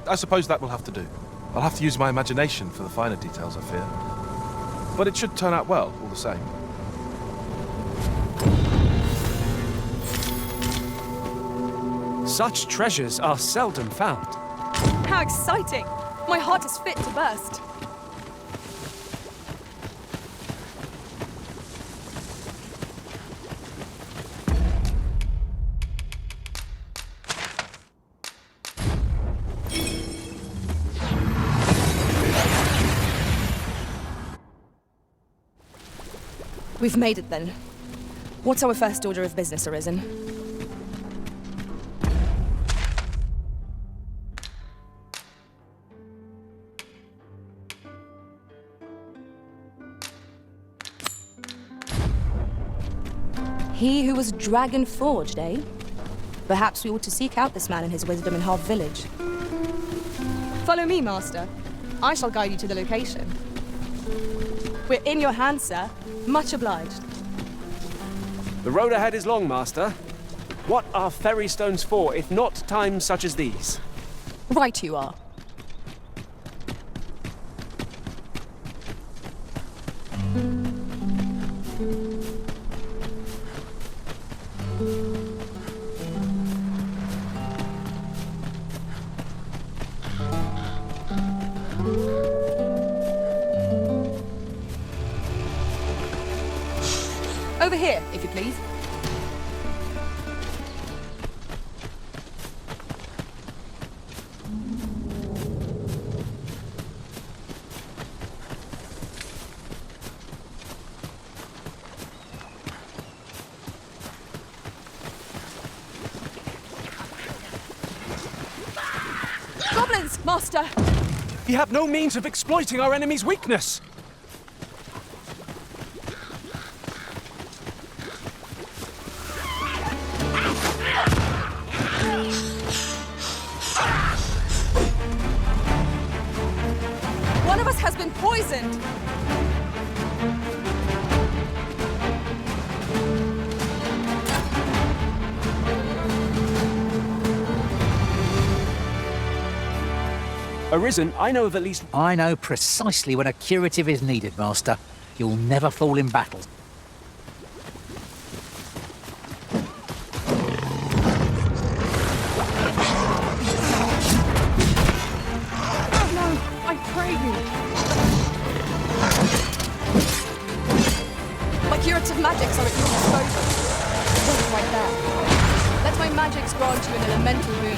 I suppose that will have to do. I'll have to use my imagination for the finer details, I fear. But it should turn out well, all the same. Such treasures are seldom found. How exciting! My heart is fit to burst. We've made it then. What's our first order of business, Arisen? He who was dragon forged, eh? Perhaps we ought to seek out this man and his wisdom in Harv Village. Follow me, Master. I shall guide you to the location. We're in your hands, sir. Much obliged. The road ahead is long, Master. What are ferry stones for, if not times such as these? Right you are. Over here, if you please. Master! We have no means of exploiting our enemy's weakness. One of us has been poisoned! Arisen, I know of at least... I know precisely when a curative is needed, Master. You'll never fall in battle. No, I pray you! My curative magics are at your disposal. Look right there. Let my magics grant you an elemental boon.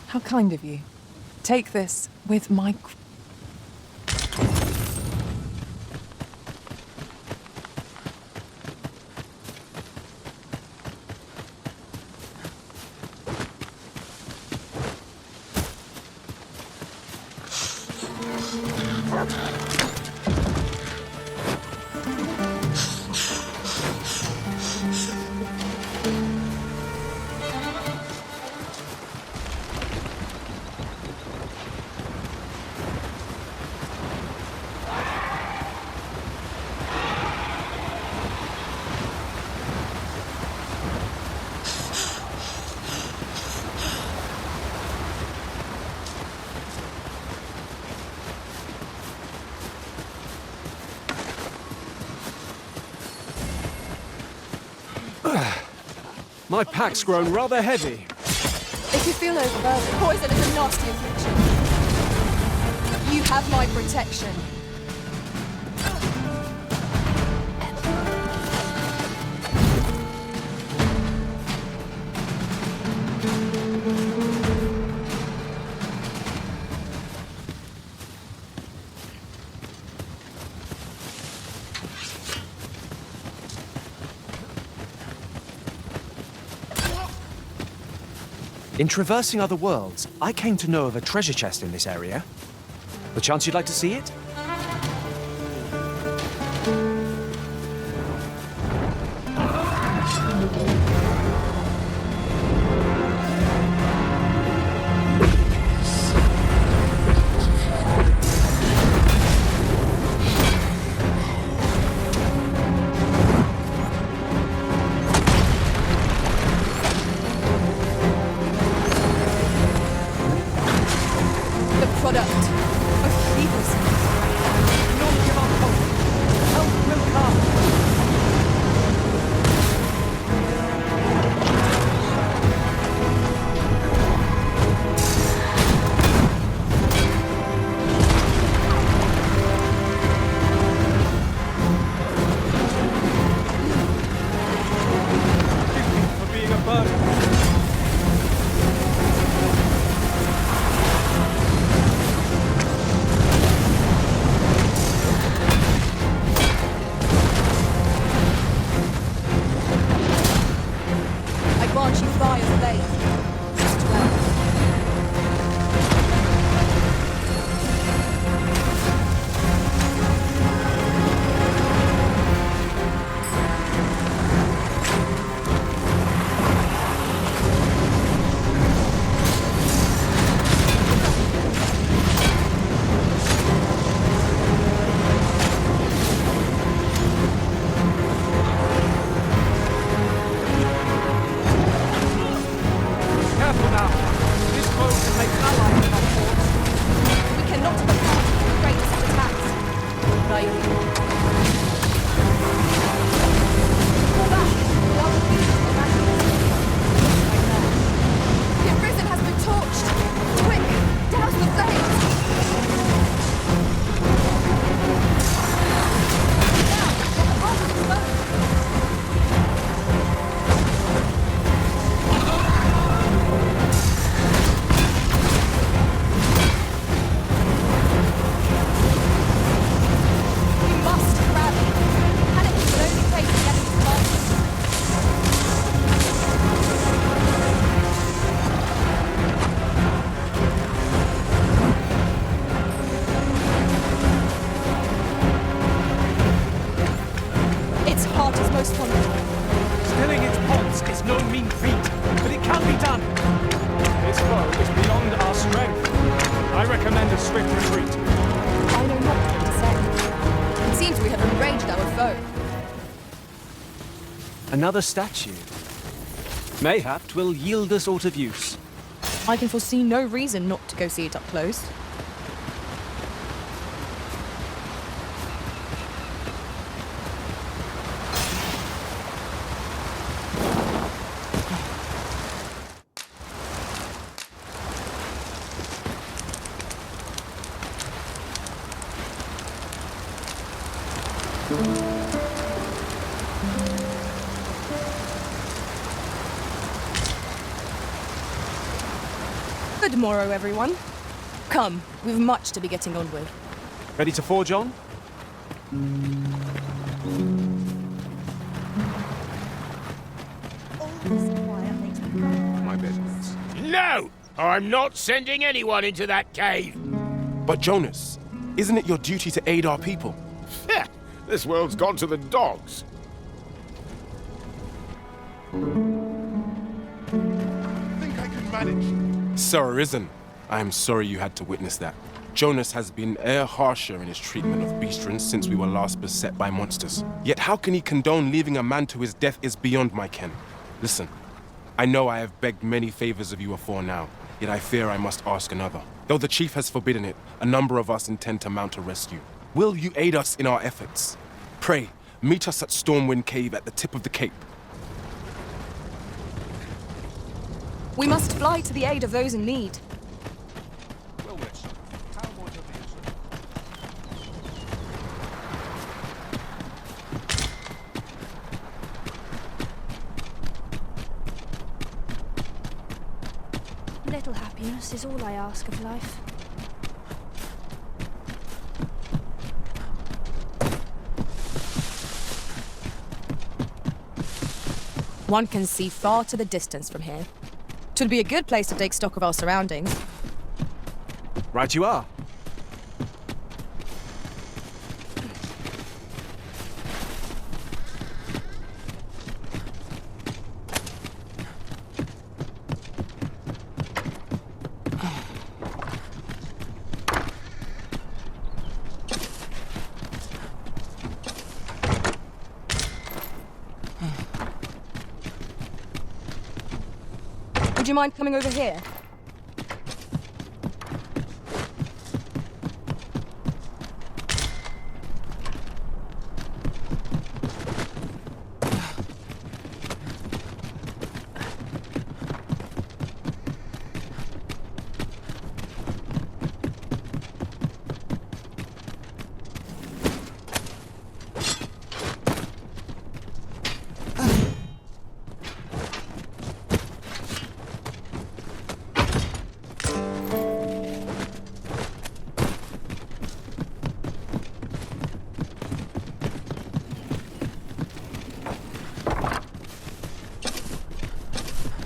How kind of you. Take this with my... My pack's grown rather heavy. If you feel overburdened, poison is a nasty affliction. You have my protection. In traversing other worlds, I came to know of a treasure chest in this area. The chance you'd like to see it? Product of heedlessness. Not give up hope. I recommend a swift retreat. I know not what to say. It seems we have enraged our foe. Another statue. Mayhap 'twill yield us aught of use. I can foresee no reason not to go see it up close. Good morrow, everyone. Come, we've much to be getting on with. Ready to forge on? My business. No! I'm not sending anyone into that cave! But Jonas, isn't it your duty to aid our people? This world's gone to the dogs. Think I can manage? Sir Arisen, I am sorry you had to witness that. Jonas has been e'er harsher in his treatment of beastrons since we were last beset by monsters. Yet how can he condone leaving a man to his death is beyond my ken. Listen, I know I have begged many favors of you afore now, yet I fear I must ask another. Though the chief has forbidden it, a number of us intend to mount a rescue. Will you aid us in our efforts? Pray, meet us at Stormwind Cave at the tip of the cape. We must fly to the aid of those in need. Little happiness is all I ask of life. One can see far to the distance from here. 'Twould be a good place to take stock of our surroundings. Right you are. Would you mind coming over here?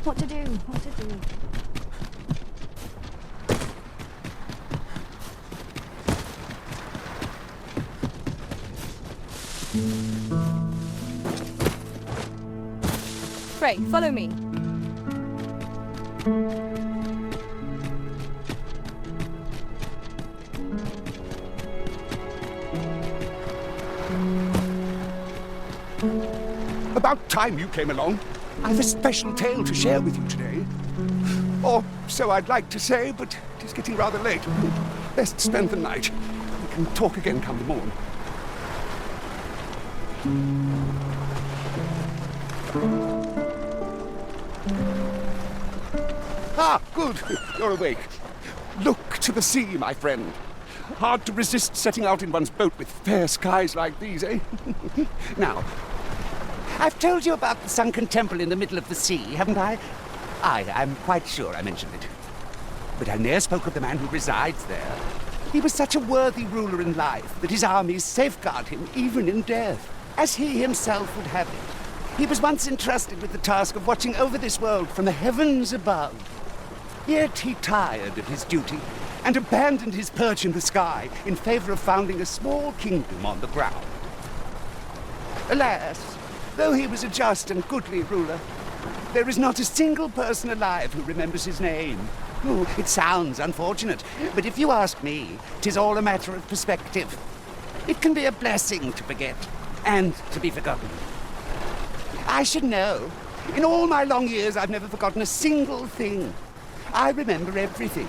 What to do? What to do? Pray, follow me. About time you came along. I've a special tale to share with you today. Or so I'd like to say, but it is getting rather late. Best spend the night. We can talk again come the morn. Ah, good. You're awake. Look to the sea, my friend. Hard to resist setting out in one's boat with fair skies like these, eh? Now, I've told you about the sunken temple in the middle of the sea, haven't I? I'm quite sure I mentioned it. But I ne'er spoke of the man who resides there. He was such a worthy ruler in life that his armies safeguard him even in death, as he himself would have it. He was once entrusted with the task of watching over this world from the heavens above. Yet he tired of his duty and abandoned his perch in the sky in favor of founding a small kingdom on the ground. Alas, though he was a just and goodly ruler, There is not a single person alive who remembers his name. Oh, it sounds unfortunate, but if you ask me, 'tis all a matter of perspective. It can be a blessing to forget, and to be forgotten. I should know. In all my long years, I've never forgotten a single thing. I remember everything,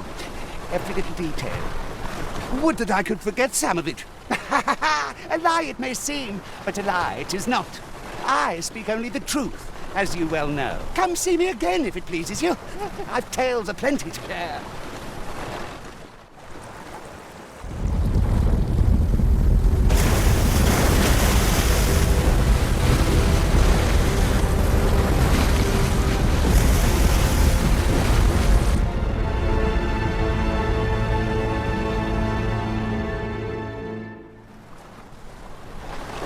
every little detail. Would that I could forget some of it. A lie it may seem, but a lie it is not. I speak only the truth, as you well know. Come see me again if it pleases you. I've tales aplenty to share.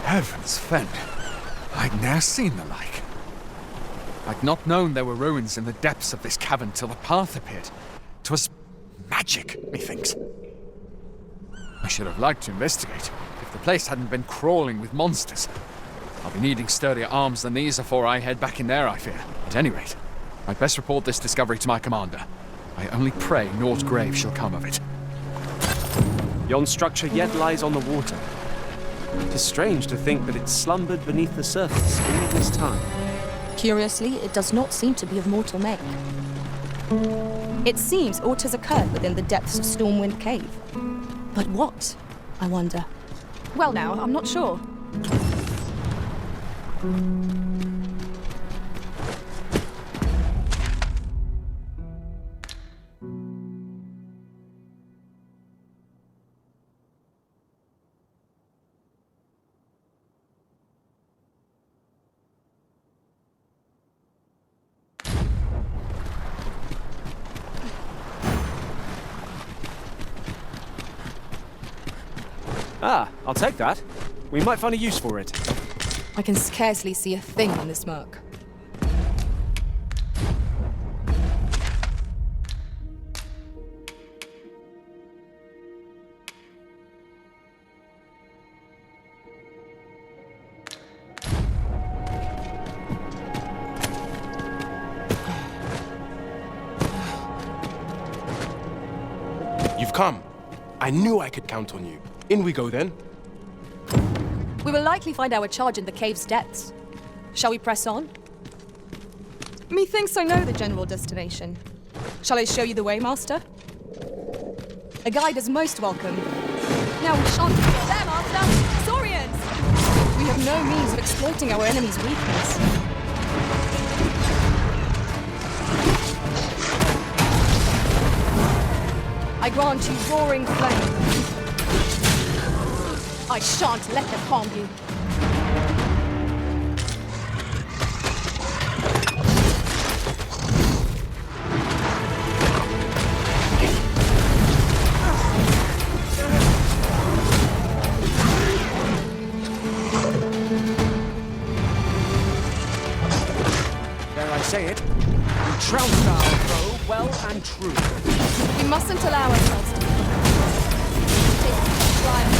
Heavens fend, I'd ne'er seen the like. I'd not known there were ruins in the depths of this cavern till the path appeared. 'Twas magic, methinks. I should have liked to investigate, if the place hadn't been crawling with monsters. I'll be needing sturdier arms than these afore I head back in there, I fear. At any rate, I'd best report this discovery to my commander. I only pray naught grave shall come of it. Yon structure yet lies on the water. It is strange to think that it slumbered beneath the surface all this time. Curiously, it does not seem to be of mortal make. It seems aught has occurred within the depths of Stormwind Cave. But what, I wonder? Well now, I'm not sure. Ah, I'll take that. We might find a use for it. I can scarcely see a thing in the smoke. You've come. I knew I could count on you. In we go then. We will likely find our charge in the cave's depths. Shall we press on? Methinks I know the general destination. Shall I show you the way, Master? A guide is most welcome. Now we shan't forget there, Master! Saurians! We have no means of exploiting our enemy's weakness. I grant you roaring flame. I shan't let them harm you. Dare I say it? We trounced our foe well and true. We mustn't allow ourselves to take a trial.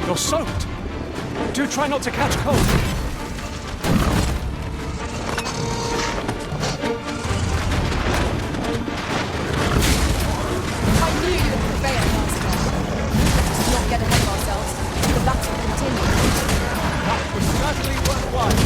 You're soaked. Do try not to catch cold. I knew you would prevail, Master. Let's not get ahead of ourselves. The battle continues. That was certainly worthwhile.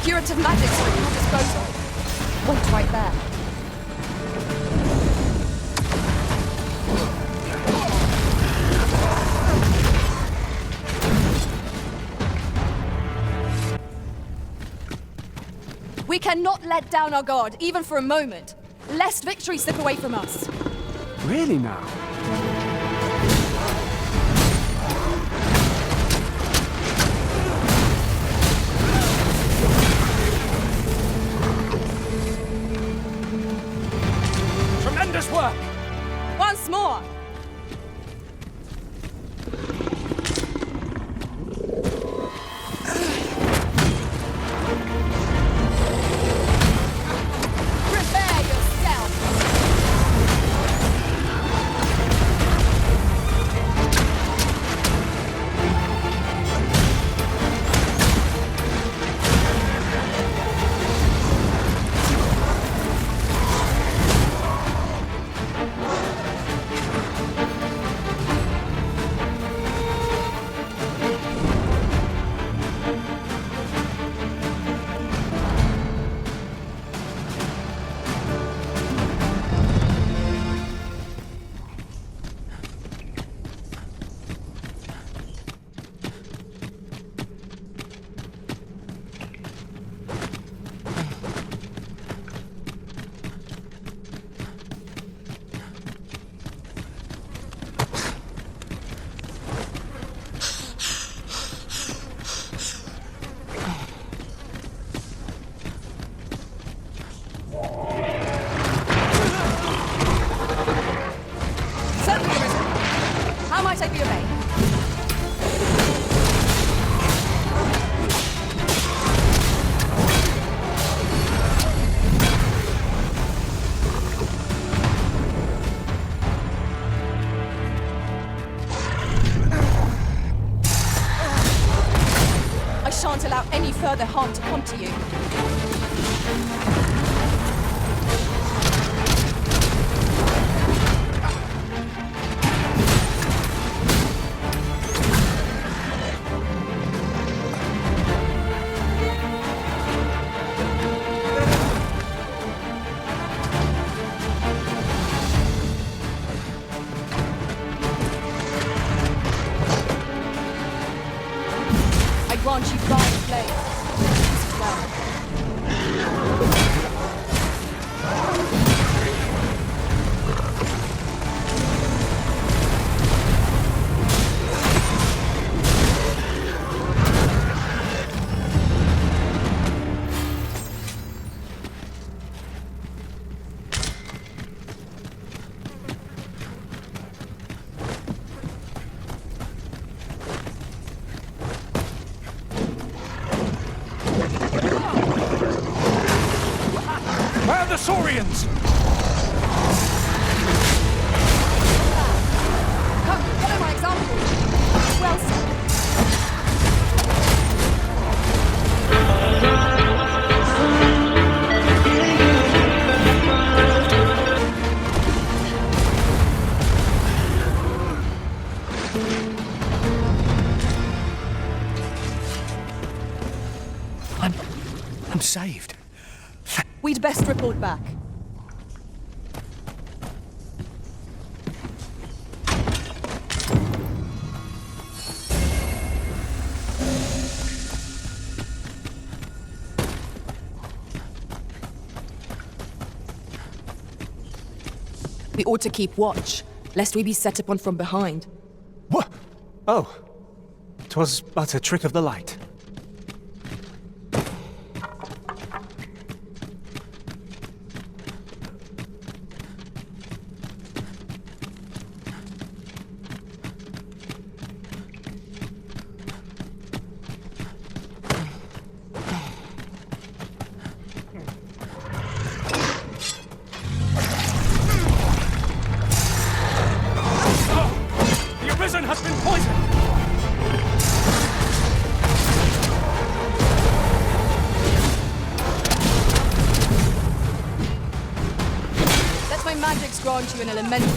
curative magics are at your disposal. Wait right there. We cannot let down our guard, even for a moment, lest victory slip away from us. Really now? Tremendous work! Once more! Prepare yourself! Certainly, Arisen. How might I be of aid? I shan't allow any further harm to come to you. I grant you fire flame. Well. Where are the Saurians? Come, follow my example. Well said. I'm saved. We'd best report back. We ought to keep watch, lest we be set upon from behind. What? Oh. 'Twas but a trick of the light. The Arisen has been poisoned! Let my magics grant you an elemental.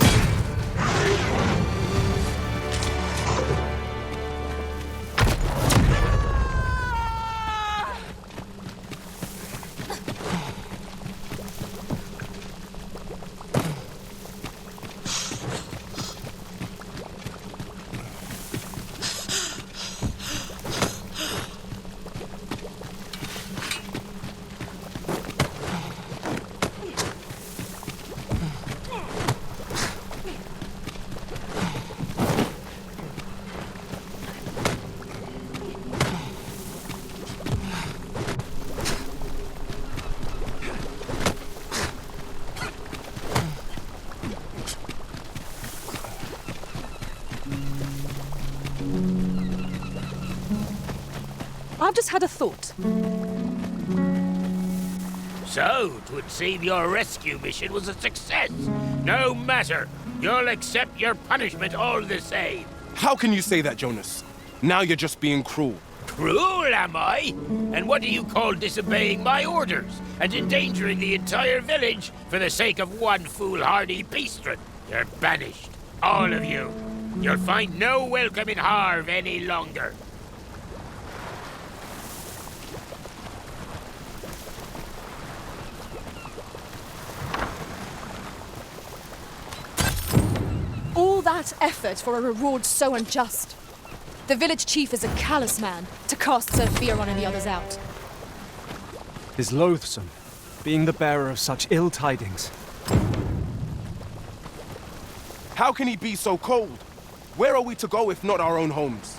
just had a thought. So, 'twould seem your rescue mission was a success. No matter. You'll accept your punishment all the same. How can you say that, Jonas? Now you're just being cruel. Cruel, am I? And what do you call disobeying my orders and endangering the entire village for the sake of one foolhardy beastren? You're banished. All of you. You'll find no welcome in Harv any longer. All that effort for a reward so unjust. The village chief is a callous man to cast so fear on any others out. 'Tis loathsome, being the bearer of such ill tidings. How can he be so cold? Where are we to go if not our own homes?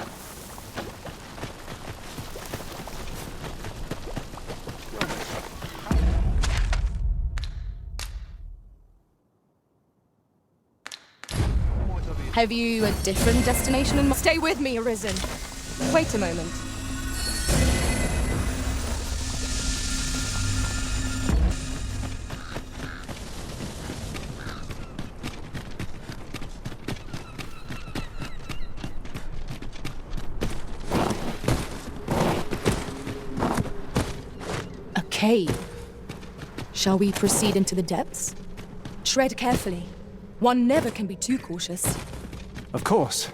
Have you a different destination in mind? Stay with me, Arisen. Wait a moment. A cave. Shall we proceed into the depths? Tread carefully. One never can be too cautious. Of course.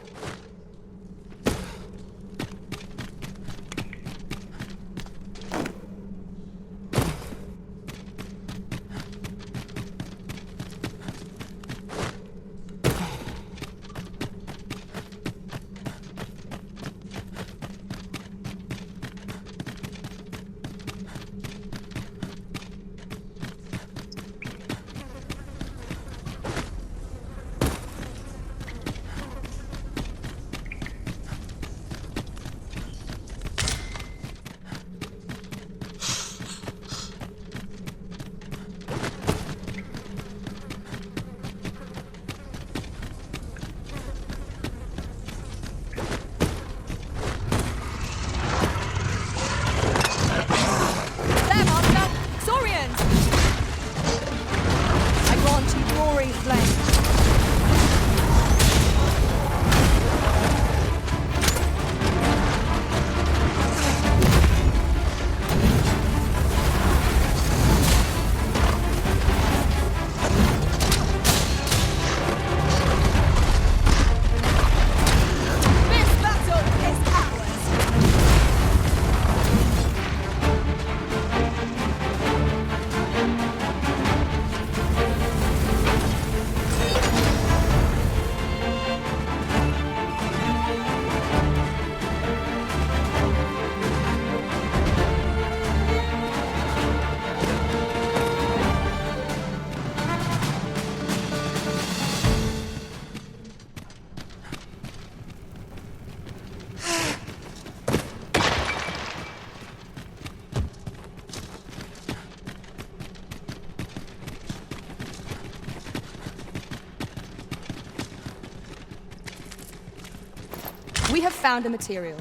We have found a material.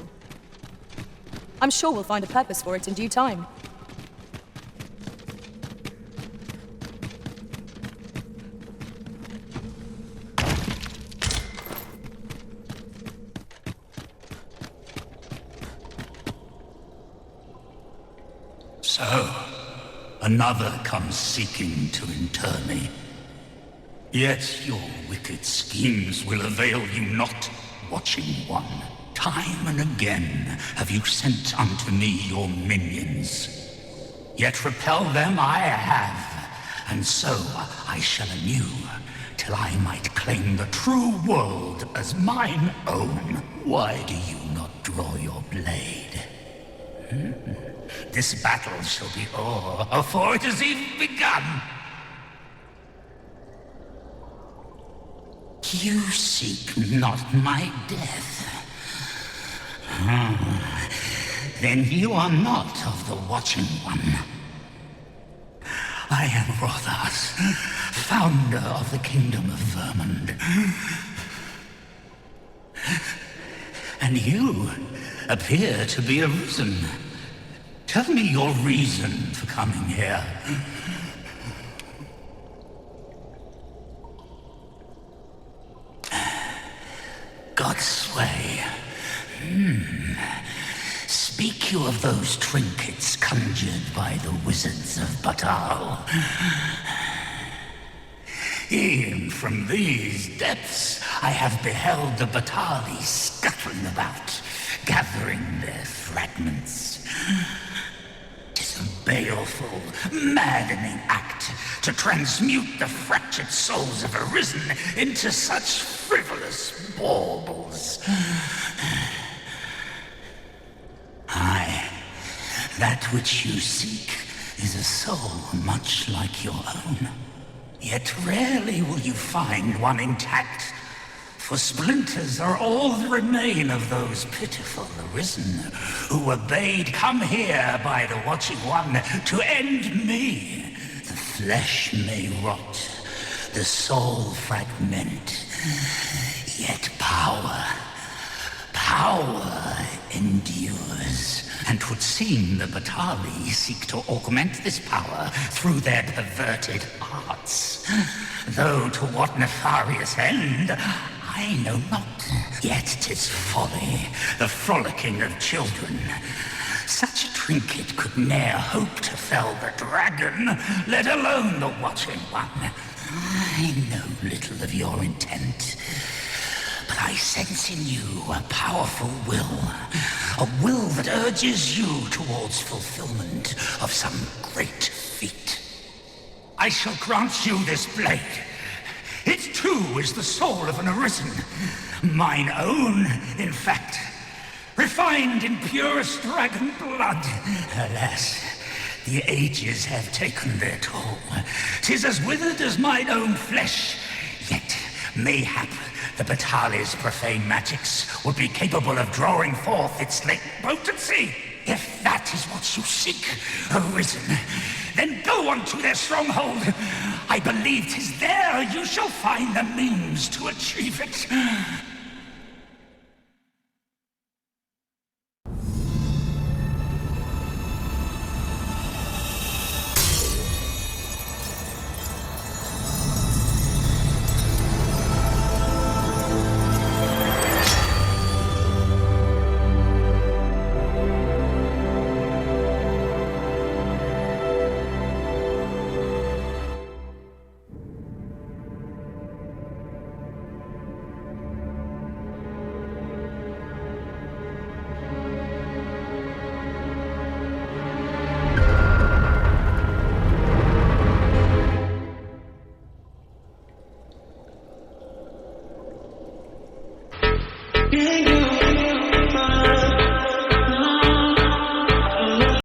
I'm sure we'll find a purpose for it in due time. So, another comes seeking to inter me. Yet your wicked schemes will avail you not, Watching One. Time and again have you sent unto me your minions. Yet repel them I have, and so I shall anew, till I might claim the true world as mine own. Why do you not draw your blade? This battle shall be o'er afore it has even begun. You seek not my death. Then you are not of the Watching One. I am Rothas, founder of the Kingdom of Vermund. And you appear to be arisen. Tell me your reason for coming here. God's sway. Speak you of those trinkets conjured by the wizards of Batal. E'en from these depths I have beheld the Batali scuttling about, gathering their fragments. 'Tis a baleful, maddening act to transmute the fractured souls of Arisen into such frivolous baubles. Aye, that which you seek is a soul much like your own. Yet rarely will you find one intact, for splinters are all that remain of those pitiful Arisen who were bade come here by the Watching One to end me. The flesh may rot, the soul fragment, yet power endures. And 'twould seem the Batali seek to augment this power through their perverted arts. Though to what nefarious end, I know not. Yet 'tis folly, the frolicking of children. Such a trinket could ne'er hope to fell the dragon, let alone the Watching One. I know little of your intent, but I sense in you a powerful will. A will that urges you towards fulfillment of some great feat. I shall grant you this blade. It too is the soul of an Arisen. Mine own, in fact. Refined in purest dragon blood. Alas, the ages have taken their toll. 'Tis as withered as mine own flesh. Yet, mayhap, the Batali's profane magics would be capable of drawing forth its late potency. If that is what you seek, Arisen, then go unto their stronghold. I believe 'tis there you shall find the means to achieve it.